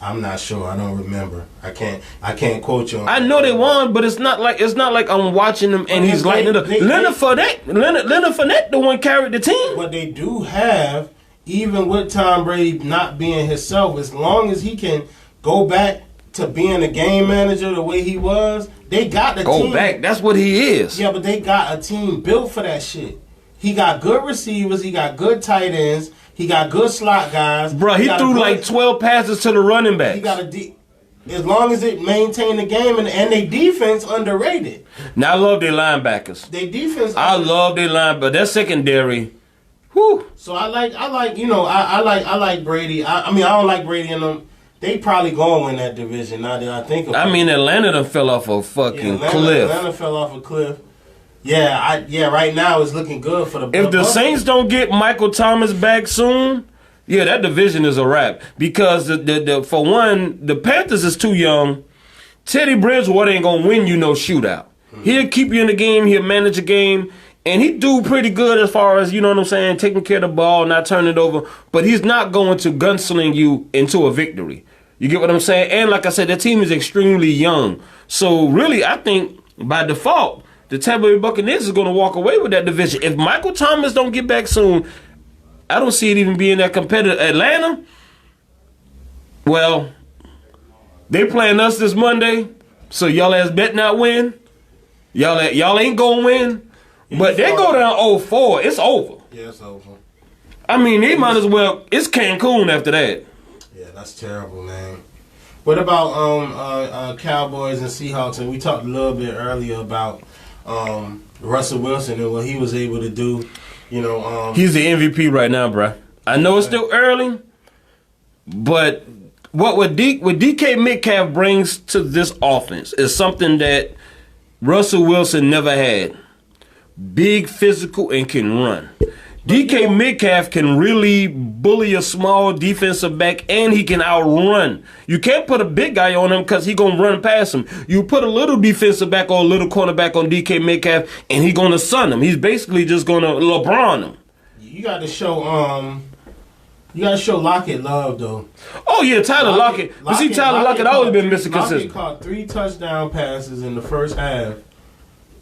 I'm not sure. I don't remember. I can't quote you on I know they won, but it's not like I'm watching them and he's lighting it up. Leonard Fournette, the one carried the team. But they do have, even with Tom Brady not being himself, as long as he can go back to being a game manager the way he was, they got the team. Go back. That's what he is. Yeah, but they got a team built for that shit. He got good receivers. He got good tight ends. He got good slot guys. Bro, he threw like 12 passes to the running back. He got as long as it maintain the game and they defense underrated. Now I love their linebackers. They defense. I love their linebackers. Their secondary. Whew. So I like Brady. I mean, I don't like Brady in them. They probably going to win that division now that I think about it. I mean, Atlanta done fell off a fucking cliff. Atlanta fell off a cliff. Yeah, right now it's looking good for the If the Saints don't get Michael Thomas back soon, that division is a wrap. Because for one, the Panthers is too young. Teddy Bridgewater ain't gonna win you no shootout. He'll keep you in the game, he'll manage a game, and he do pretty good as far as, you know what I'm saying, taking care of the ball, not turning it over. But he's not going to gunsling you into a victory. You get what I'm saying? And like I said, the team is extremely young. So really, I think by default, the Tampa Bay Buccaneers is going to walk away with that division. If Michael Thomas don't get back soon, I don't see it even being that competitive. Atlanta, well, they playing us this Monday, so y'all ass bet not win. Y'all ain't going to win. But they go down 0-4. It's over. Yeah, it's over. I mean, they might as well. It's Cancun after that. Yeah, that's terrible, man. What about Cowboys and Seahawks? And we talked a little bit earlier about Russell Wilson and what he was able to do. He's the MVP right now, bruh. I know it's still early, but what DK Metcalf brings to this offense is something that Russell Wilson never had. Big, physical, and can run. DK Metcalf can really bully a small defensive back, and he can outrun. You can't put a big guy on him because he's going to run past him. You put a little defensive back or a little cornerback on DK Metcalf, and he's going to sun him. He's basically just going to LeBron him. You got to show Lockett love, though. Oh, yeah, Tyler Lockett. You see, Tyler Lockett always been missing consistent. Lockett caught 3 touchdown passes in the first half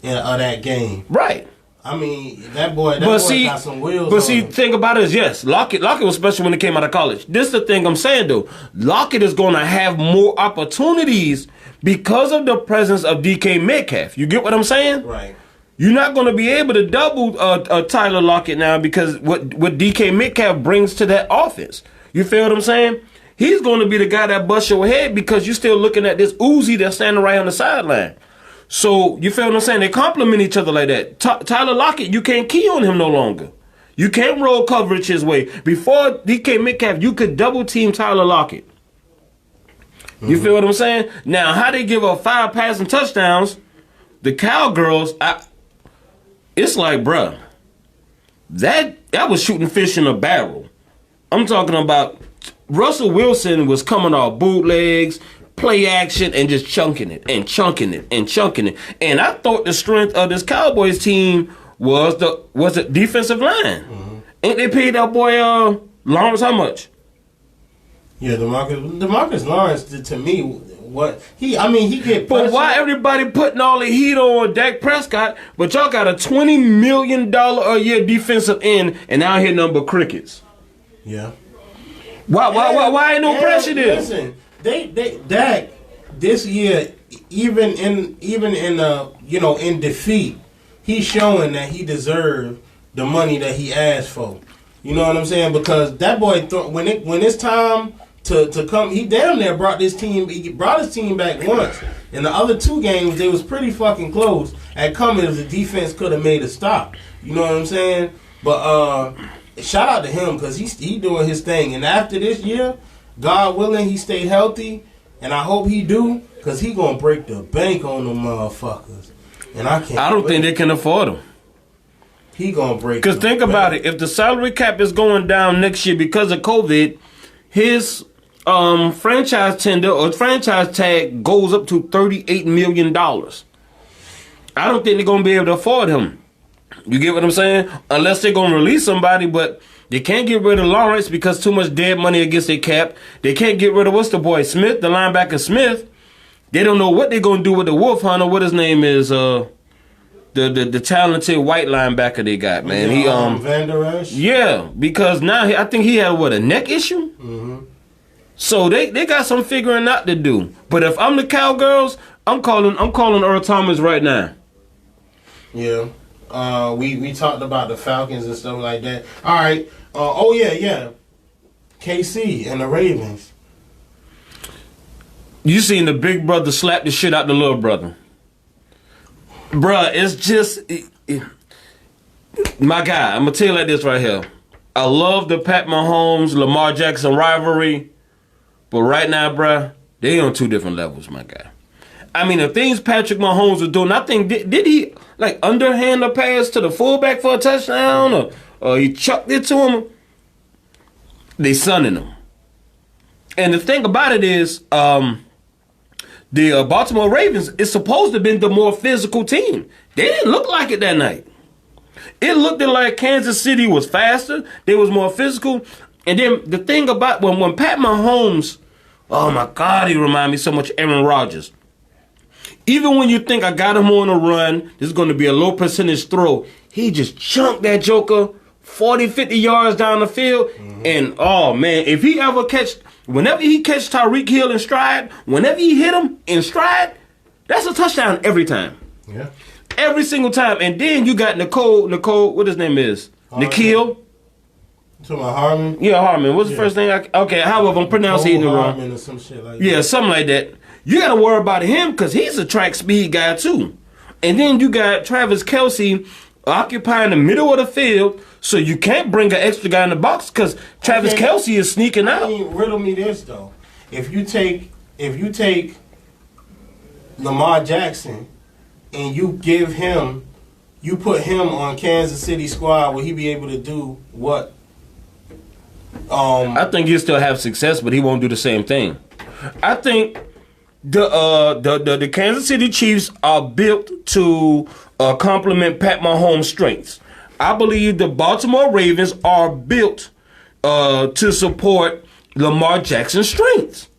of that game. Right. I mean, that boy got some wheels on him. Thing about it is, yes, Lockett was special when he came out of college. This is the thing I'm saying, though. Lockett is going to have more opportunities because of the presence of DK Metcalf. You get what I'm saying? Right. You're not going to be able to double Tyler Lockett now because what DK Metcalf brings to that offense. You feel what I'm saying? He's going to be the guy that busts your head because you're still looking at this Uzi that's standing right on the sideline. So, you feel what I'm saying? They complement each other like that. Tyler Lockett, you can't key on him no longer. You can't roll coverage his way. Before DK Metcalf, you could double team Tyler Lockett. You feel what I'm saying? Now, how they give up 5 passing touchdowns, the Cowgirls, it's like, bruh, that was shooting fish in a barrel. I'm talking about Russell Wilson was coming off bootlegs, play action, and just chunking it and chunking it and chunking it. And I thought the strength of this Cowboys team was the defensive line. And they paid that boy Lawrence how much? Yeah, DeMarcus Lawrence to me he get. But why everybody putting all the heat on Dak Prescott? But y'all got a $20 million a year defensive end, and now here number crickets. Yeah. Why ain't no pressure there? Listen, Dak this year, even in in defeat, he's showing that he deserved the money that he asked for. You know what I'm saying? Because that boy, when it's time to come, he damn near brought his team. He brought his team back once. In the other 2 games, they was pretty fucking close at coming if the defense could have made a stop. You know what I'm saying? But shout out to him because he doing his thing. And after this year, God willing, he stay healthy, and I hope he do, because he gonna break the bank on them motherfuckers. And I don't think they can afford him. He gonna break. Because think about it, if the salary cap is going down next year because of COVID, his franchise tender or franchise tag goes up to $38 million. I don't think they're gonna be able to afford him. You get what I'm saying? Unless they're gonna release somebody, but they can't get rid of Lawrence because too much dead money against their cap. They can't get rid of what's the boy Smith, the linebacker Smith. They don't know what they're gonna do with the Wolf Hunter. What his name is? The talented white linebacker they got, man. He Van Der Esch? Yeah, because now I think he had a neck issue. So they got some figuring out to do. But if I'm the Cowgirls, I'm calling Earl Thomas right now. Yeah. We talked about the Falcons and stuff like that. All right. Yeah. KC and the Ravens. You seen the big brother slap the shit out the little brother. Bruh, it's just... my guy, I'm going to tell you like this right here. I love the Pat Mahomes, Lamar Jackson rivalry. But right now, bruh, they on 2 different levels, my guy. I mean, the things Patrick Mahomes was doing, I think, did he, underhand a pass to the fullback for a touchdown? Or he chucked it to him? They sunning him. And the thing about it is... The Baltimore Ravens is supposed to have been the more physical team. They didn't look like it that night. It looked like Kansas City was faster. They was more physical. And then the thing about when Pat Mahomes, oh my God, he remind me so much of Aaron Rodgers. Even when you think I got him on a run, this is going to be a low percentage throw, he just chunked that joker 40, 50 yards down the field. And, oh, man, if he ever whenever he catch Tyreek Hill in stride, whenever he hit him in stride, that's a touchdown every time. Yeah. Every single time. And then you got Nicole, what his name is? Nikhil. To my Harmon? Yeah, Harmon. What's the first thing? Okay, however, I'm pronouncing it wrong. Harmon or some shit like that. Something like that. You got to worry about him because he's a track speed guy too. And then you got Travis Kelce occupying the middle of the field, so you can't bring an extra guy in the box because Travis Kelce is sneaking out. Riddle me this though: if you take Lamar Jackson and you put him on Kansas City squad, will he be able to do what? I think he'll still have success, but he won't do the same thing. I think the Kansas City Chiefs are built to complement Pat Mahomes' strengths. I believe the Baltimore Ravens are built to support Lamar Jackson's strengths.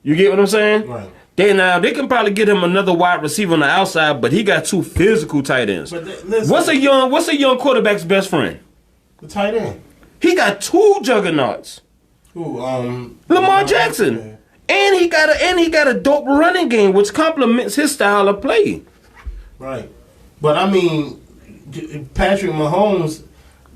You get what I'm saying? Right. They can probably get him another wide receiver on the outside, but he got 2 physical tight ends. What's a young quarterback's best friend? The tight end. He got 2 juggernauts. Who? Lamar Jackson. Yeah. And he got a dope running game, which complements his style of play. Right. But I mean, Patrick Mahomes'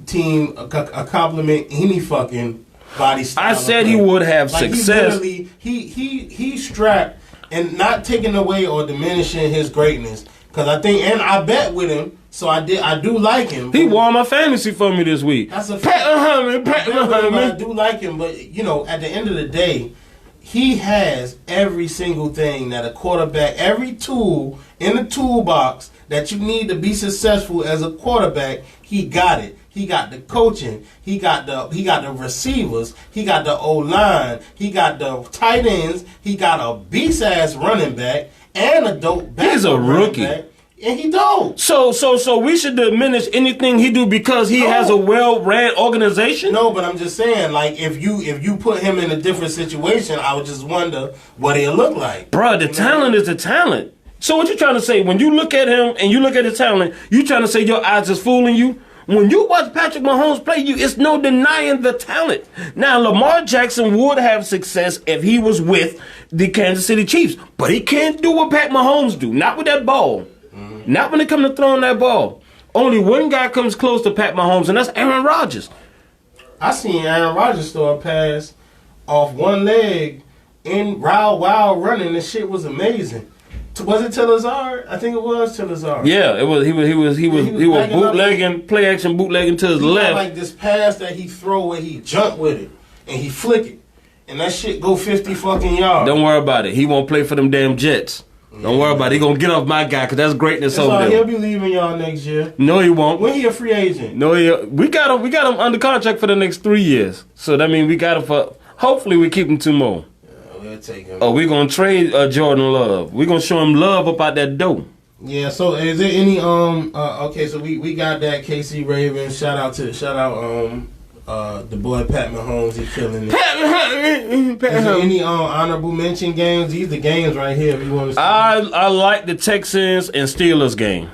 team a compliment any fucking body style. I said he would have success. He strapped, and not taking away or diminishing his greatness. Because I think, and I bet with him, so I do like him. He won my fantasy for me this week. That's a Pat Mahomes. I do like him, but you know, at the end of the day, he has every single thing that a quarterback, every tool in the toolbox that you need to be successful as a quarterback. He got it. He got the coaching. He got the receivers. He got the O-line. He got the tight ends. He got a beast-ass running back and a dope back. He's a rookie. Back, and he dope. So we should diminish anything he do because he has a well-ran organization? No, but I'm just saying, like, if you put him in a different situation, I would just wonder what he'll look like. Bruh, the talent is the talent. So what you trying to say? When you look at him and you look at his talent, you trying to say your eyes is fooling you? When you watch Patrick Mahomes play, it's no denying the talent. Now, Lamar Jackson would have success if he was with the Kansas City Chiefs, but he can't do what Pat Mahomes do. Not with that ball. Mm-hmm. Not when it comes to throwing that ball. Only one guy comes close to Pat Mahomes, and that's Aaron Rodgers. I seen Aaron Rodgers throw a pass off one leg in wild running. The shit was amazing. Was it to Lazard? I think it was to Lazard. Yeah, it was. He was bootlegging, play action bootlegging to his left. Like this pass that he throw where he jump with it and he flick it, and that shit go 50 fucking yards. Don't worry about it. He won't play for them damn Jets. Don't worry about it. He gonna get off my guy because that's greatness over there. He'll be leaving y'all next year. No, he won't. When he a free agent? No, we got him under contract for the next 3 years. So that means we got him for. Hopefully, we keep him 2 more. We'll take him. Oh, we're gonna trade Jordan Love. We're gonna show him love up out that door. Yeah. So is there any okay? So we got that KC Ravens. Shout out the boy Pat Mahomes. He killing it. Is there any honorable mention games? These the games right here. If you want to see. I like the Texans and Steelers game.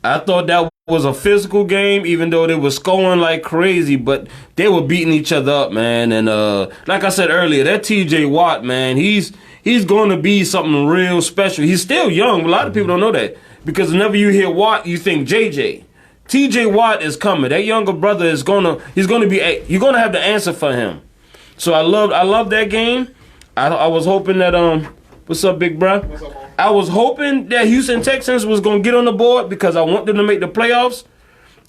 I thought that was a physical game, even though they were scoring like crazy, but they were beating each other up, man. And like I said earlier, that TJ Watt, man, he's going to be something real special. He's still young, but a lot of people don't know that because whenever you hear Watt, you think JJ. TJ Watt is coming. That younger brother you're gonna have the answer for him. So I love that game. I was hoping that what's up, big bro? What's up, man? I was hoping that Houston Texans was going to get on the board because I want them to make the playoffs.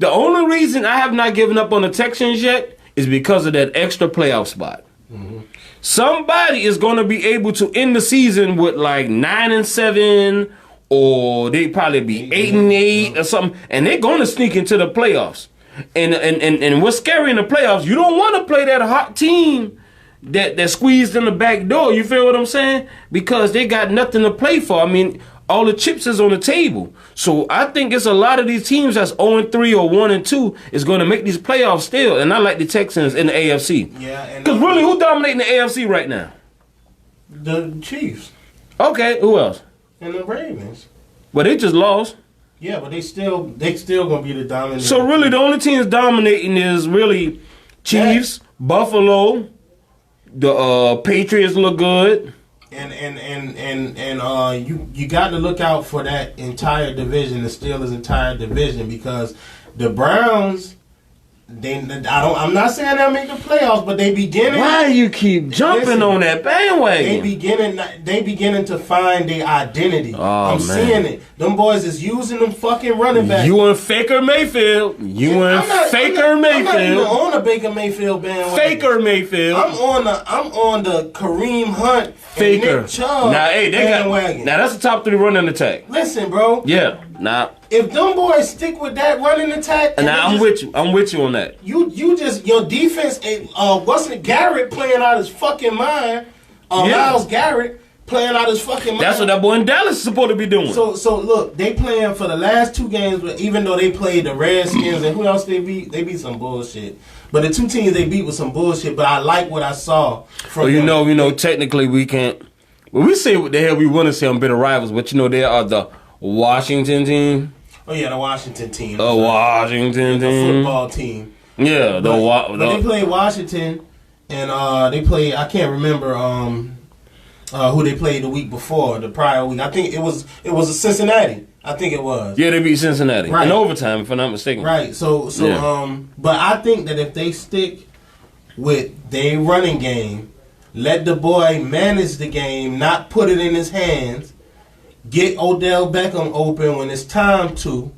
The only reason I have not given up on the Texans yet is because of that extra playoff spot. Mm-hmm. Somebody is going to be able to end the season with like 9-7, or they probably be 8-8 or something, and they're going to sneak into the playoffs. And what's scary in the playoffs, you don't want to play that hot team that squeezed in the back door. You feel what I'm saying? Because they got nothing to play for. I mean, all the chips is on the table. So I think it's a lot of these teams that's 0-3 or 1-2 is going to make these playoffs still. And I like the Texans in the AFC. Yeah. Because really, who dominating the AFC right now? The Chiefs. Okay, who else? And the Ravens. Well, they just lost. Yeah, but they still gonna be the dominant. So really, the only teams dominating is really Chiefs, Buffalo. The Patriots look good. And you got to look out for that entire division, the Steelers' entire division, because the Browns. I'm not saying they'll make the playoffs, but they beginning. Why do you keep jumping on that bandwagon? They beginning to find their identity. Oh, I'm seeing it. Them boys is using them fucking running backs. You and Faker Mayfield. I'm not even on the Baker Mayfield bandwagon. Faker Mayfield. I'm on the Kareem Hunt Faker. And Nick Chubb bandwagon. Now that's the top 3 running attack. Listen, bro. Yeah. Now, if them boys stick with that running attack, I'm with you. I'm with you on that. You just your defense. Wasn't Garrett playing out his fucking mind? Myles Garrett playing out his fucking mind. That's what that boy in Dallas is supposed to be doing. So look, they playing for the last 2 games, but even though they played the Redskins and who else they beat? They beat some bullshit. But the 2 teams they beat was some bullshit. But I like what I saw from them. You know, technically we can't. Well, we say what the hell we want to say on Bitter Rivals, but they are the Washington team. Oh yeah, the Washington team. The Washington team. The football team. Yeah, but they played Washington, and they played. I can't remember who they played the week before, the prior week. I think it was a Cincinnati. I think it was. Yeah, they beat Cincinnati right. in overtime, if I'm not mistaken. Right. So yeah. But I think that if they stick with their running game, let the boy manage the game, not put it in his hands, get Odell Beckham open when it's time to,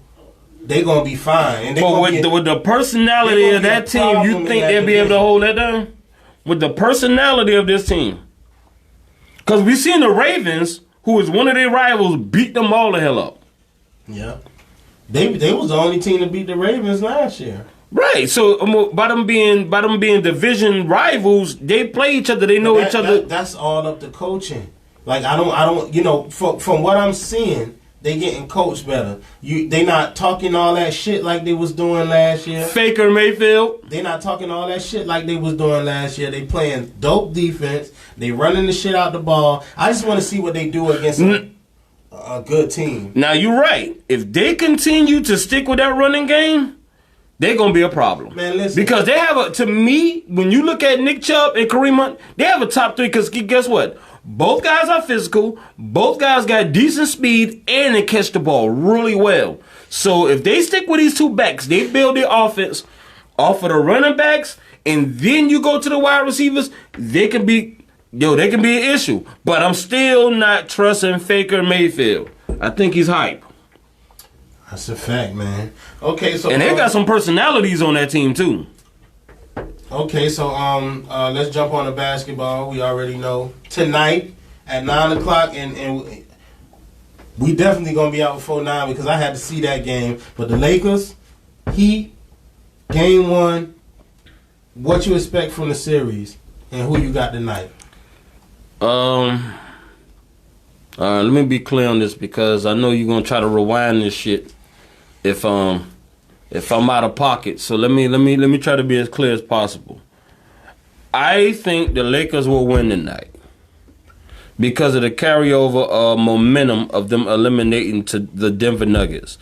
they gonna be fine. And but with the personality of that team, you think they'll be able to hold that down? With the personality of this team, because we seen the Ravens, who is one of their rivals, beat them all the hell up. Yeah, they was the only team to beat the Ravens last year. Right. So by them being division rivals, they play each other. They know each other. That's all up to coaching. Like I don't. You know, from what I'm seeing, they getting coached better. They not talking all that shit like they was doing last year. Faker Mayfield. They not talking all that shit like they was doing last year. They playing dope defense. They running the shit out the ball. I just want to see what they do against a good team. Now you're right. If they continue to stick with that running game, they're gonna be a problem. Man, listen. Because they have to me, when you look at Nick Chubb and Kareem Hunt, they have a top three. Because guess what? Both guys are physical. Both guys got decent speed, and they catch the ball really well. So if they stick with these two backs, they build their offense off of the running backs, and then you go to the wide receivers, they can be an issue. But I'm still not trusting Faker Mayfield. I think he's hype. That's a fact, man. Okay, so and they got some personalities on that team too. Okay, so let's jump on to basketball. We already know tonight at 9:00, and we definitely gonna be out before 9 because I had to see that game. But the Lakers, Heat, game 1. What you expect from the series, and who you got tonight? Let me be clear on this because I know you're gonna try to rewind this shit if I'm out of pocket. So let me try to be as clear as possible. I think the Lakers will win tonight because of the carryover momentum of them eliminating to the Denver Nuggets.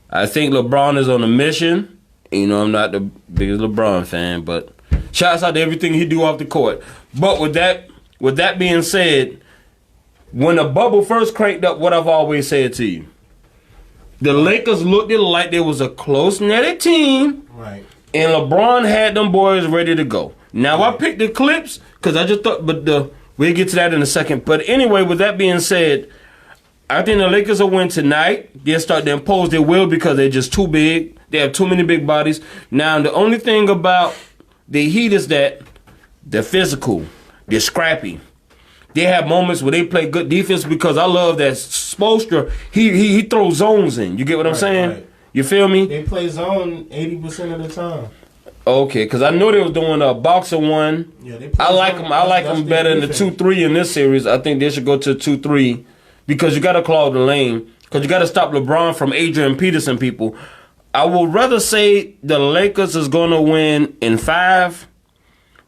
I think LeBron is on a mission. You know, I'm not the biggest LeBron fan, but shouts out to everything he do off the court. But with that being said, when the bubble first cranked up, what I've always said to you, the Lakers looked like they was a close-knitted team, right? And LeBron had them boys ready to go. Now, I picked the Clips because I just thought, but we'll get to that in a second. But anyway, with that being said, I think the Lakers will win tonight. They'll start to impose their will because they're just too big. They have too many big bodies. Now, the only thing about the Heat is that they're physical. They're scrappy. They have moments where they play good defense because I love that Spoelstra, he throws zones in. You get what I'm saying? Right. You feel me? They play zone 80% of the time. Okay, because I know they was doing a boxer one. Yeah, they play I like zone. Them. I like them better than the 2-3 in this series. I think they should go to 2-3 because you got to clog the lane because you got to stop LeBron from Adrian Peterson people. I would rather say the Lakers is going to win in 5.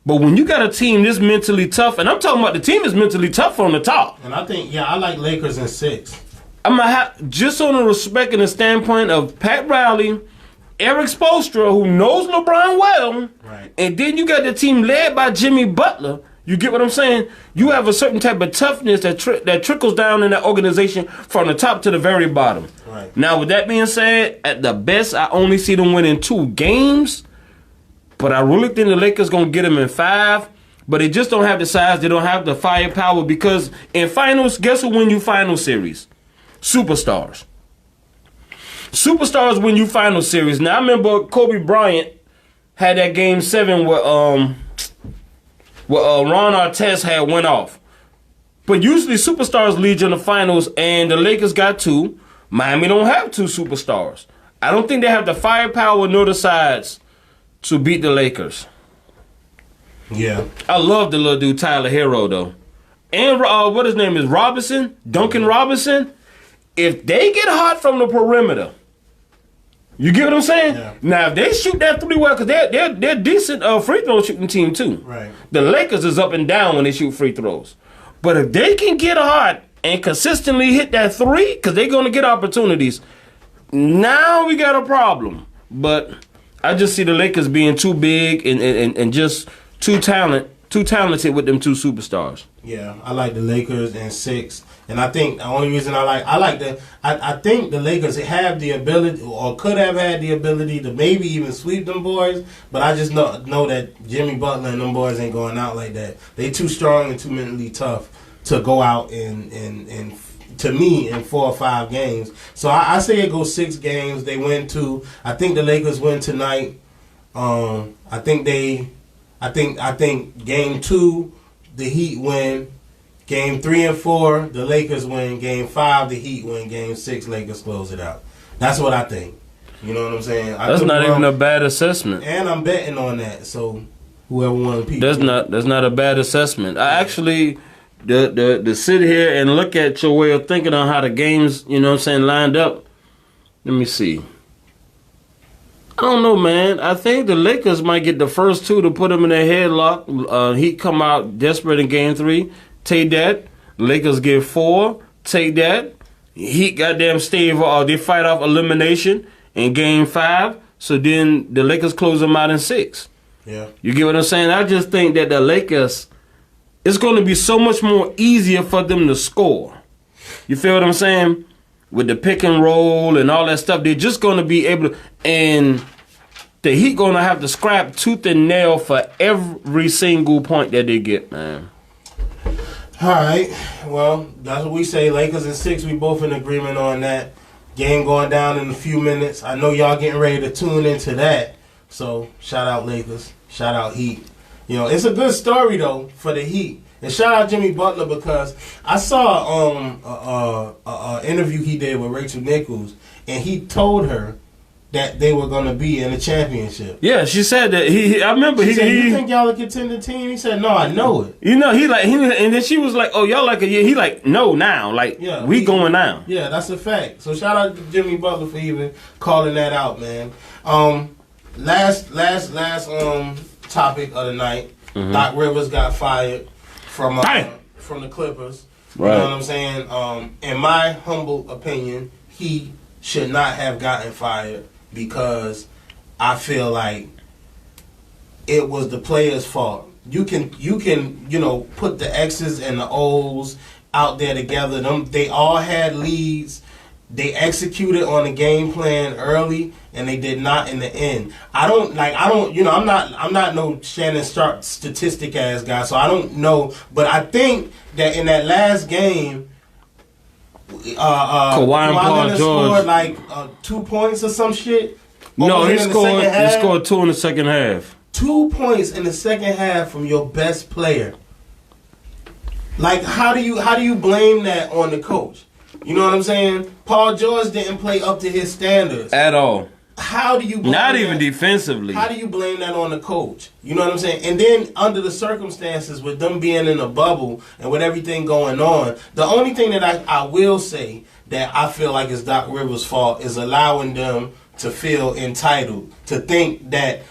But when you got a team this mentally tough, and I'm talking about the team is mentally tough from the top. And I think, I like Lakers in 6. I'm going to have, just on the respect and the standpoint of Pat Riley, Eric Spoelstra, who knows LeBron well, right. And then you got the team led by Jimmy Butler. You get what I'm saying? You have a certain type of toughness that trickles down in that organization from the top to the very bottom. Right. Now, with that being said, at the best, I only see them winning 2 games. But I really think the Lakers going to get them in 5. But they just don't have the size. They don't have the firepower. Because in finals, guess who win you final series? Superstars. Superstars win you final series. Now, I remember Kobe Bryant had that game 7 where Ron Artest had went off. But usually superstars lead you in the finals. And the Lakers got 2. Miami don't have 2 superstars. I don't think they have the firepower nor the size to beat the Lakers. Yeah. I love the little dude Tyler Hero, though. And what his name is, Robinson? Duncan Robinson? If they get hot from the perimeter, you get what I'm saying? Yeah. Now, if they shoot that 3 well, because they're decent free throw shooting team, too. Right. The Lakers is up and down when they shoot free throws. But if they can get hot and consistently hit that 3, because they're going to get opportunities, now we got a problem. But I just see the Lakers being too big and just too talented with them 2 superstars. Yeah, I like the Lakers in 6. And I think the only reason I think the Lakers have the ability or could have had the ability to maybe even sweep them boys, but I just know that Jimmy Butler and them boys ain't going out like that. They too strong and too mentally tough to go out and to me in 4 or 5 games. So I say it goes 6 games. They win 2. I think the Lakers win tonight. I think game 2 the Heat win. Game 3 and 4 the Lakers win. Game 5 the Heat win. Game 6 Lakers close it out. That's what I think. You know what I'm saying? That's not even a bad assessment. And I'm betting on that. So whoever won, people. That's not a bad assessment. I actually to sit here and look at your way of thinking on how the games, you know what I'm saying, lined up. Let me see. I don't know, man. I think the Lakers might get the first 2 to put them in their headlock. Heat come out desperate in game 3. Take that. Lakers get 4. Take that. Heat goddamn they fight off elimination in game 5. So then the Lakers close them out in 6. Yeah. You get what I'm saying? I just think that the Lakers, it's going to be so much more easier for them to score. You feel what I'm saying? With the pick and roll and all that stuff, they're just going to be able to, and the Heat going to have to scrap tooth and nail for every single point that they get, man. All right. Well, that's what we say. Lakers in 6. We both in agreement on that. Game going down in a few minutes. I know y'all getting ready to tune into that. So shout out Lakers. Shout out Heat. You know, it's a good story though for the Heat. And shout out Jimmy Butler because I saw a interview he did with Rachel Nichols, and he told her that they were going to be in a championship. Yeah, she said that. I remember he said, "You think y'all a contender team?" He said, "No, I know it." You know, and then she was like, "Oh, y'all like a year?" He like, "No, now, like, yeah, we going now." Yeah, that's a fact. So shout out to Jimmy Butler for even calling that out, man. Last topic of the night. Mm-hmm. Doc Rivers got fired from the Clippers. Right. You know what I'm saying? In my humble opinion, he should not have gotten fired because I feel like it was the players' fault. You can put the X's and the O's out there together. They all had leads. They executed on the game plan early, and they did not in the end. I'm not no Shannon Sharp statistic ass guy, so I don't know. But I think that in that last game, Kawhi and Paul George scored like 2 points or some shit. No, he scored 2 in the second half. 2 points in the second half from your best player. Like, how do you blame that on the coach? You know what I'm saying? Paul George didn't play up to his standards at all. How do you blame not even defensively? How do you blame that on the coach? You know what I'm saying? And then under the circumstances with them being in a bubble and with everything going on, the only thing that I will say that I feel like is Doc Rivers' fault is allowing them to feel entitled, to think that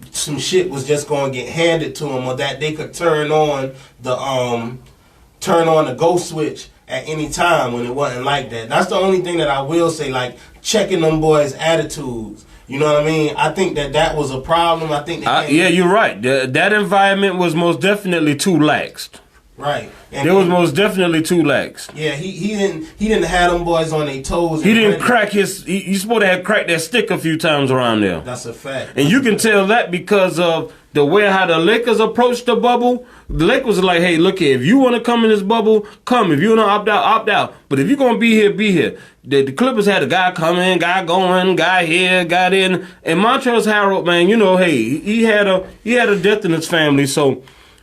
some shit was just going to get handed to them, or that they could turn on the ghost switch at any time when it wasn't like that. That's the only thing that I will say, like checking them boys' attitudes. You know what I mean? I think that was a problem. I think yeah, you're right. That environment was most definitely too laxed. Right. And it was most definitely too lax. Yeah, he didn't have them boys on their toes. He didn't crack his. He's supposed to have cracked that stick a few times around there. That's a fact. And you can tell that because of the way how the Lakers approached the bubble. The Lakers are like, hey, look here, if you want to come in this bubble, come. If you want to opt out, opt out. But if you're going to be here, be here. The Clippers had a guy coming, guy going, guy here, guy in. And Montrezl Harrell, man, you know, hey, he had a death in his family. So,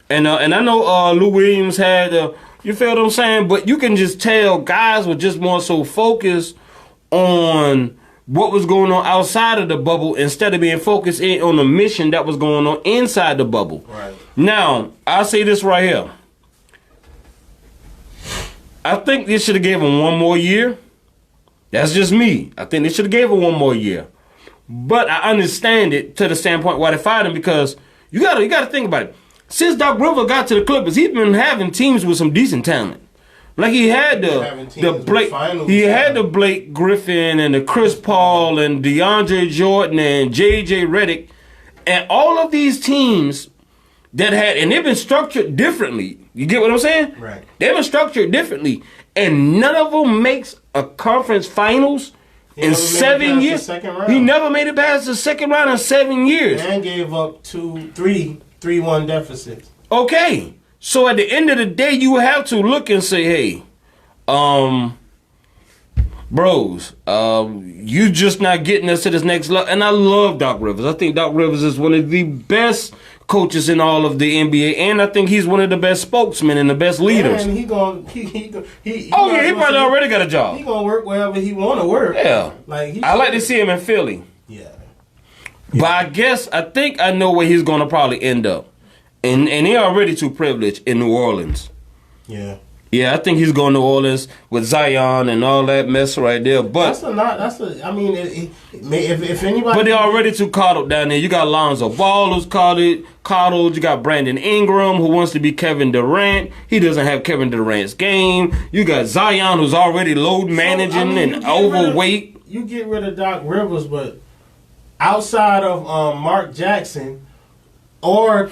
and I know Lou Williams had, you feel what I'm saying? But you can just tell guys were just more so focused on what was going on outside of the bubble instead of being focused in on the mission that was going on inside the bubble. Right. Now, I'll say this right here. I think they should have gave him one more year. That's just me. I think they should have gave him one more year. But I understand it to the standpoint why they fired him, because you gotta think about it. Since Doc Rivers got to the Clippers, he's been having teams with some decent talent. Like he had the Blake Griffin and the Chris Paul and DeAndre Jordan and J.J. Redick, and all of these teams that had, and they've been structured differently. You get what I'm saying? Right. They've been structured differently, and none of them makes a conference finals in 7 years. He never made it past the second round in 7 years. And gave up 3-1 deficits. Okay. So at the end of the day, you have to look and say, hey, bros, you just not getting us to this next level. And I love Doc Rivers. I think Doc Rivers is one of the best coaches in all of the NBA, and I think he's one of the best spokesmen and the best leaders. And he probably already got a job. He gonna work wherever he wanna work. Yeah, I like to see him in Philly. Yeah. But I think I know where he's gonna probably end up, and he already too privileged in New Orleans. Yeah. Yeah, I think he's going to New Orleans with Zion and all that mess right there. But I mean, if anybody. But they're already too coddled down there. You got Lonzo Ball who's coddled. You got Brandon Ingram who wants to be Kevin Durant. He doesn't have Kevin Durant's game. You got Zion who's already load managing and overweight. You get rid of Doc Rivers, but outside of Mark Jackson Mark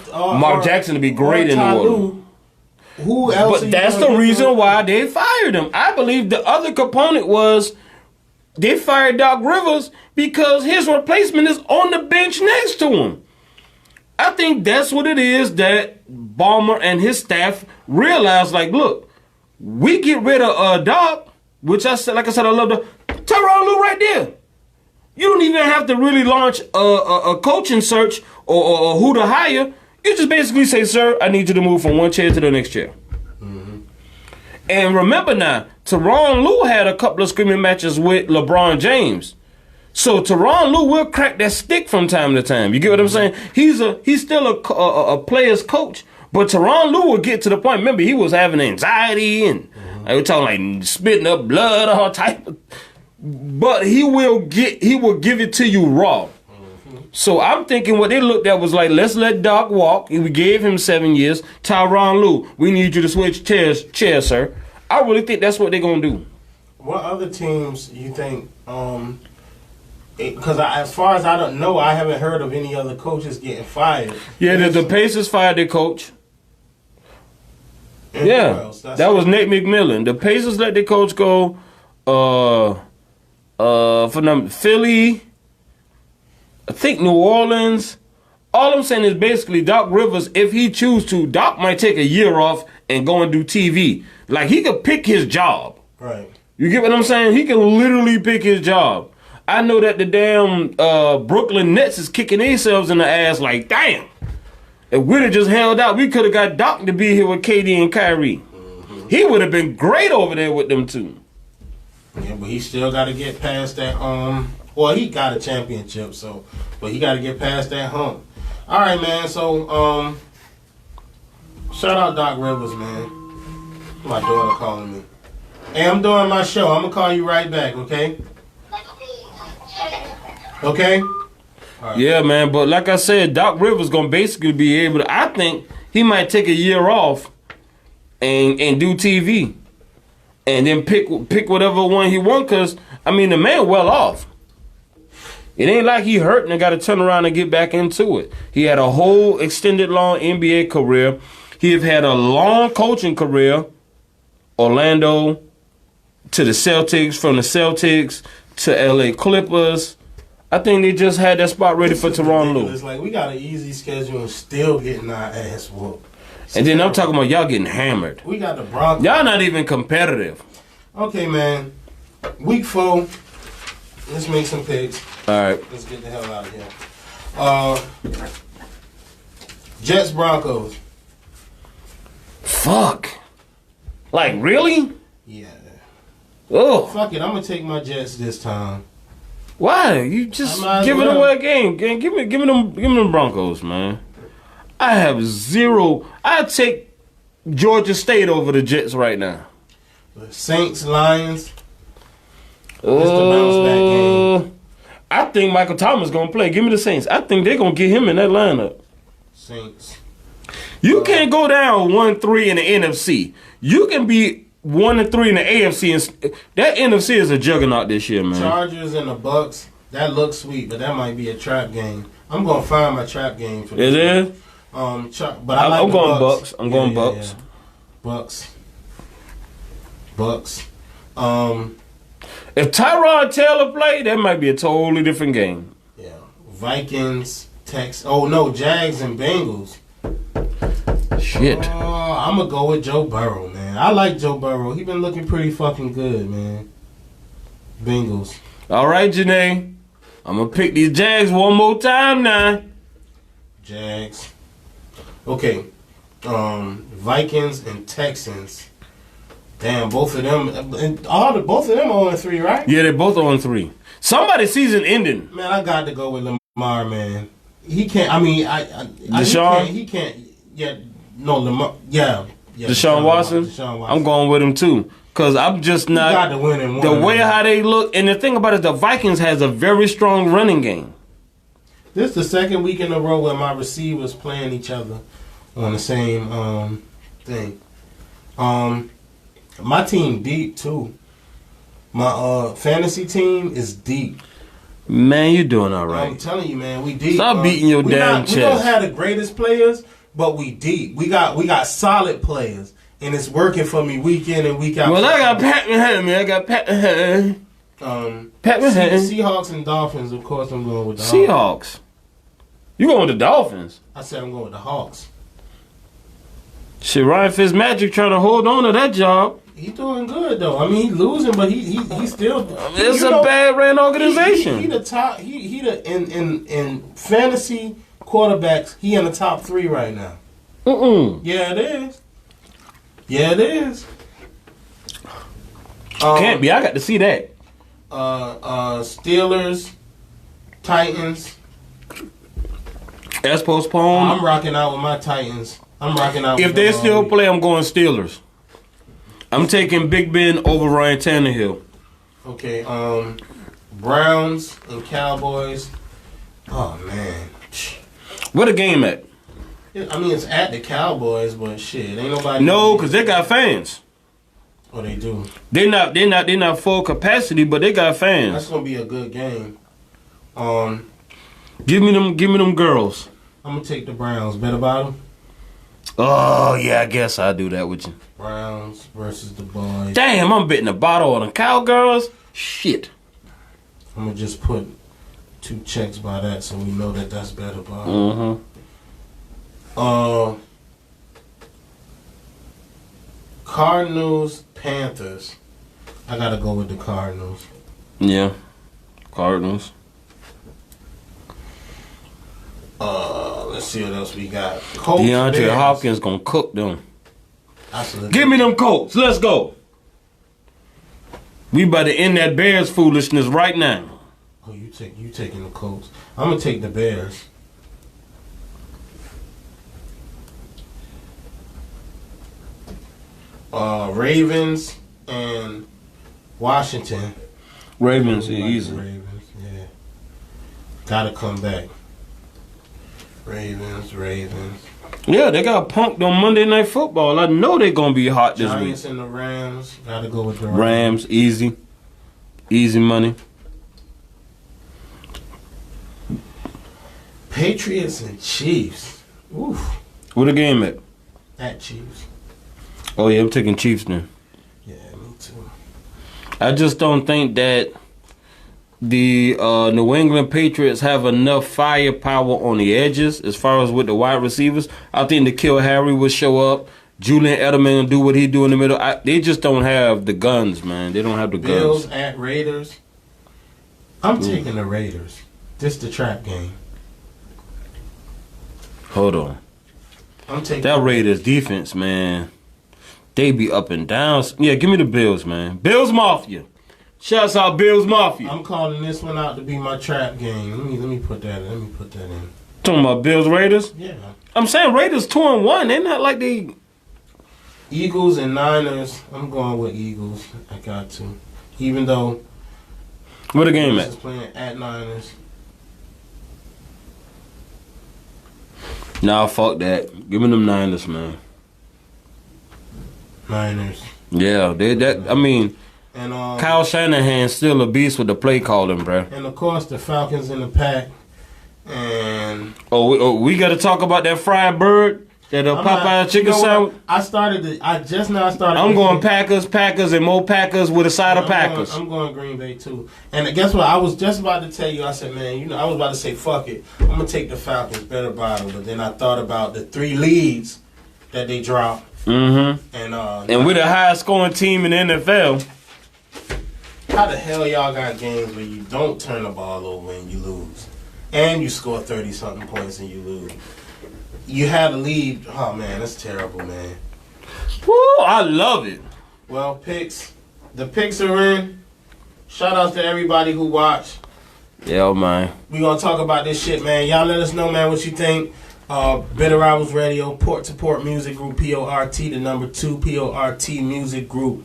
Jackson would be great in New Orleans. Who else? But that's the reason why they fired him. I believe the other component was they fired Doc Rivers because his replacement is on the bench next to him. I think that's what it is that Ballmer and his staff realized. Like, look, we get rid of Doc, which I said, I love the Tyronn Lue right there. You don't even have to really launch a coaching search or who to hire. You just basically say, sir, I need you to move from one chair to the next chair. Mm-hmm. And remember now, Tyronn Lue had a couple of screaming matches with LeBron James. So Tyronn Lue will crack that stick from time to time. You get what I'm saying? He's still a player's coach, but Tyronn Lue will get to the point. Remember, he was having anxiety and they were talking like spitting up blood, all type of. But he will give it to you raw. So I'm thinking what they looked at was like, let's let Doc walk. We gave him 7 years. Tyronn Lue, we need you to switch chairs, sir. I really think that's what they're going to do. What other teams you think, because as far as I don't know, I haven't heard of any other coaches getting fired. Yeah, the Pacers fired their coach. And yeah, that was Nate McMillan. The Pacers let their coach go for them, Philly, I think New Orleans. All I'm saying is basically Doc Rivers, if he choose to, Doc might take a year off and go and do TV. Like, he could pick his job. Right. You get what I'm saying? He can literally pick his job. I know that the damn Brooklyn Nets is kicking themselves in the ass like, damn. If we'd have just held out, we could have got Doc to be here with KD and Kyrie. Mm-hmm. He would have been great over there with them two. Yeah, but he still got to get past that, well, he got a championship, but he got to get past that hump. All right, man. So, shout out Doc Rivers, man. My daughter calling me. Hey, I'm doing my show. I'm gonna call you right back, okay? Okay. All right. Yeah, man. But like I said, Doc Rivers gonna basically be able to. I think he might take a year off and do TV, and then pick whatever one he wants. Cause I mean, the man well off. It ain't like he hurt and got to turn around and get back into it. He had a whole extended long NBA career. He have had a long coaching career. Orlando to the Celtics, from the Celtics to LA Clippers. I think they just had that spot ready for Tyronn Lue. It's like we got an easy schedule and still getting our ass whooped. And then I'm talking about y'all getting hammered. We got the Broncos. Y'all not even competitive. Okay, man. Week 4. Let's make some picks. All right. Let's get the hell out of here. Jets Broncos. Fuck. Like, really? Yeah. Oh. Fuck it. I'm gonna take my Jets this time. Why? You just giving away a game. Give me them Broncos, man. I have zero. I'd take Georgia State over the Jets right now. Saints Lions. It's the bounce back game. I think Michael Thomas gonna play. Give me the Saints. I think they're gonna get him in that lineup. Saints. You can't go down 1-3 in the NFC. You can be 1-3 in the AFC. And that NFC is a juggernaut this year, man. Chargers and the Bucks. That looks sweet, but that might be a trap game. I'm gonna find my trap game for this. It is. But I'm going Bucks. I'm going Bucks. Bucks. Bucks. If Tyrod Taylor played, that might be a totally different game. Yeah. Vikings, Texans. Oh no, Jags and Bengals. Shit. I'm gonna go with Joe Burrow, man. I like Joe Burrow. He been looking pretty fucking good, man. Bengals. All right, Janae. I'm going to pick these Jags one more time now. Jags. Okay. Vikings and Texans. Damn, both of them. Both of them are 0-3, right? Yeah, they're both 0-3. Somebody's season ending. Man, I got to go with Lamar, man. He can't. I mean, Deshaun? He can't. Yeah. No, Lamar. Yeah. Deshaun Watson? Deshaun Watson. I'm going with him too. Because I'm just not. You got to win in one. The way how they look. And the thing about it, the Vikings has a very strong running game. This is the second week in a row where my receivers playing each other on the same thing. My team deep too. My fantasy team is deep. Man, you doing all right. I'm telling you, man, we deep. Stop beating your damn chest. We don't have the greatest players, but we deep. We got solid players, and it's working for me week in and week out. Well, I got Pat Mahomes, man. I got Pat Mahomes. Pat Mahomes. Seahawks and Dolphins, of course, I'm going with the Seahawks. Hawks. You going with the Dolphins? I said I'm going with the Hawks. Shit, Ryan Fitzmagic trying to hold on to that job. He's doing good though. I mean, he's losing, but he still. It's a bad ran organization. He the top. He the in fantasy quarterbacks. He in the top 3 right now. Yeah, it is. Yeah, it is. Can't be. I got to see that. Steelers, Titans. That's postponed. I'm rocking out with my Titans. I'm rocking out. If they still play, I'm going Steelers. I'm taking Big Ben over Ryan Tannehill. Okay, Browns and Cowboys. Oh man, Where the game at? I mean it's at the Cowboys, but shit, ain't nobody. No, because they got fans. Oh, they do. They're not full capacity, but they got fans. That's gonna be a good game. Give me them girls. I'm gonna take the Browns. Bet about them. Oh yeah, I guess I'll do that with you. Browns versus the boys. Damn, I'm betting a bottle on the Cowgirls. Shit. I'm gonna just put 2 checks by that, so we know that that's better about. Cardinals, Panthers. I gotta go with the Cardinals. Yeah, Cardinals. Let's see what else we got. Colts, DeAndre Bears. Hopkins gonna cook them. Absolutely. Give me them Colts. Let's go. We about to end that Bears foolishness right now. Oh, you taking the Colts? I'm gonna take the Bears. Ravens and Washington. Ravens, easy. Ravens, yeah. Gotta come back. Ravens. Yeah, they got punked on Monday Night Football. I know they're gonna be hot this Giants week. and the Rams. Gotta go with the Rams, easy money. Patriots and Chiefs. Oof. Where the game at? At Chiefs. Oh yeah, I'm taking Chiefs then. Yeah, me too. I just don't think that the New England Patriots have enough firepower on the edges as far as with the wide receivers. I think the Kill Harry will show up. Julian Edelman will do what he do in the middle. They just don't have the guns, man. They don't have the Bills guns. at Raiders. I'm taking the Raiders. This the trap game. Hold on. I'm taking That Raiders defense, man. They be up and down. Yeah, give me the Bills, man. Bills Mafia. Shouts out Bills Mafia. I'm calling this one out to be my trap game. Let me put that in. Talking about Bills Raiders? Yeah. I'm saying Raiders 2-1. They're not like they. Eagles and Niners. I'm going with Eagles. I got to. Even though Where the game is at? playing at Niners. Nah, fuck that. Give me them Niners, man. Niners. Yeah, I mean, And Kyle Shanahan's still a beast with the play calling, bro. and of course the Falcons in the pack. And We got to talk about that fried bird, that Popeye chicken sandwich. I just now started. I'm going Packers, and more Packers with a side of Packers. I'm going Green Bay too. And guess what? I was just about to tell you. I said, man, I was about to say, fuck it. I'm gonna take the Falcons, better bottom. But then I thought about the 3 leads that they dropped. Mm-hmm. And And we're the highest scoring team in the NFL. how the hell y'all got games where you don't turn the ball over and you lose, and you score 30-something points and you lose? You had a lead. Oh man, that's terrible, man. Woo, I love it. Well, picks. The picks are in. Shout out to everybody who watched. Yeah, man. We gonna talk about this shit, man. Y'all let us know, man, what you think. Bitter Rivals Radio, Port to Port Music Group, PORT, the number 2, PORT Music Group,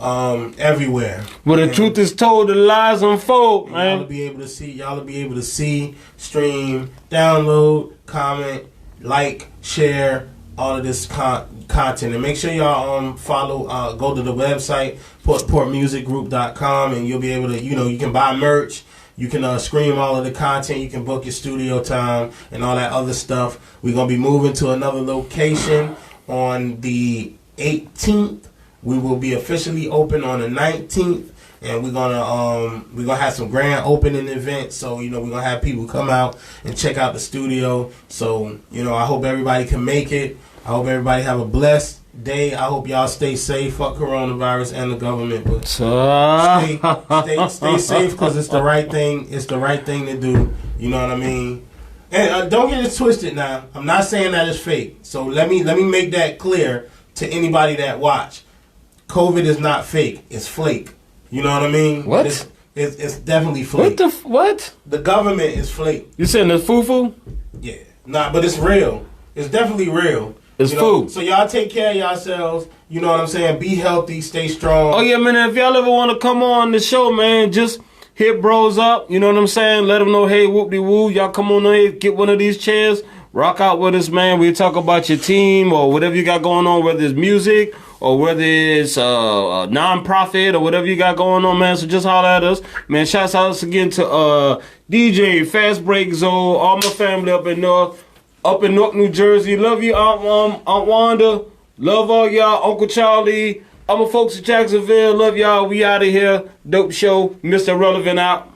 everywhere. Well, the truth is told, the lies unfold, man. Y'all will be able to see, stream, download, comment, like, share all of this content, and make sure y'all follow. Go to the website portmusicgroup.com, and you'll be able to, you can buy merch. You can stream all of the content. You can book your studio time and all that other stuff. We're going to be moving to another location on the 18th. We will be officially open on the 19th. And we're gonna have some grand opening events. So, we're going to have people come out and check out the studio. So, I hope everybody can make it. I hope everybody have a blessed day. I hope y'all stay safe. Fuck coronavirus and the government, but stay safe, because it's the right thing. It's the right thing to do. You know what I mean? And don't get it twisted. Now, I'm not saying that it's fake. So let me make that clear to anybody that watch. COVID is not fake. It's flake. You know what I mean? What? It's definitely flake. What? The government is flake. You saying it's foo-foo? Yeah. Nah, but it's real. It's definitely real. It's food. So y'all take care of yourselves. You know what I'm saying? Be healthy. Stay strong. Oh, yeah, man. If y'all ever want to come on the show, man, just hit bros up. You know what I'm saying? Let them know, hey, whoop-de-woo. Y'all come on here, get one of these chairs. Rock out with us, man. We talk about your team or whatever you got going on, whether it's music or whether it's a non-profit or whatever you got going on, man. So just holler at us. Man, shouts out again to DJ, Fast Break Zone, all my family up in Newark, New Jersey. Love you, Aunt Wanda. Love all y'all, Uncle Charlie. All my folks in Jacksonville. Love y'all. We out of here. Dope show. Mr. Relevant out.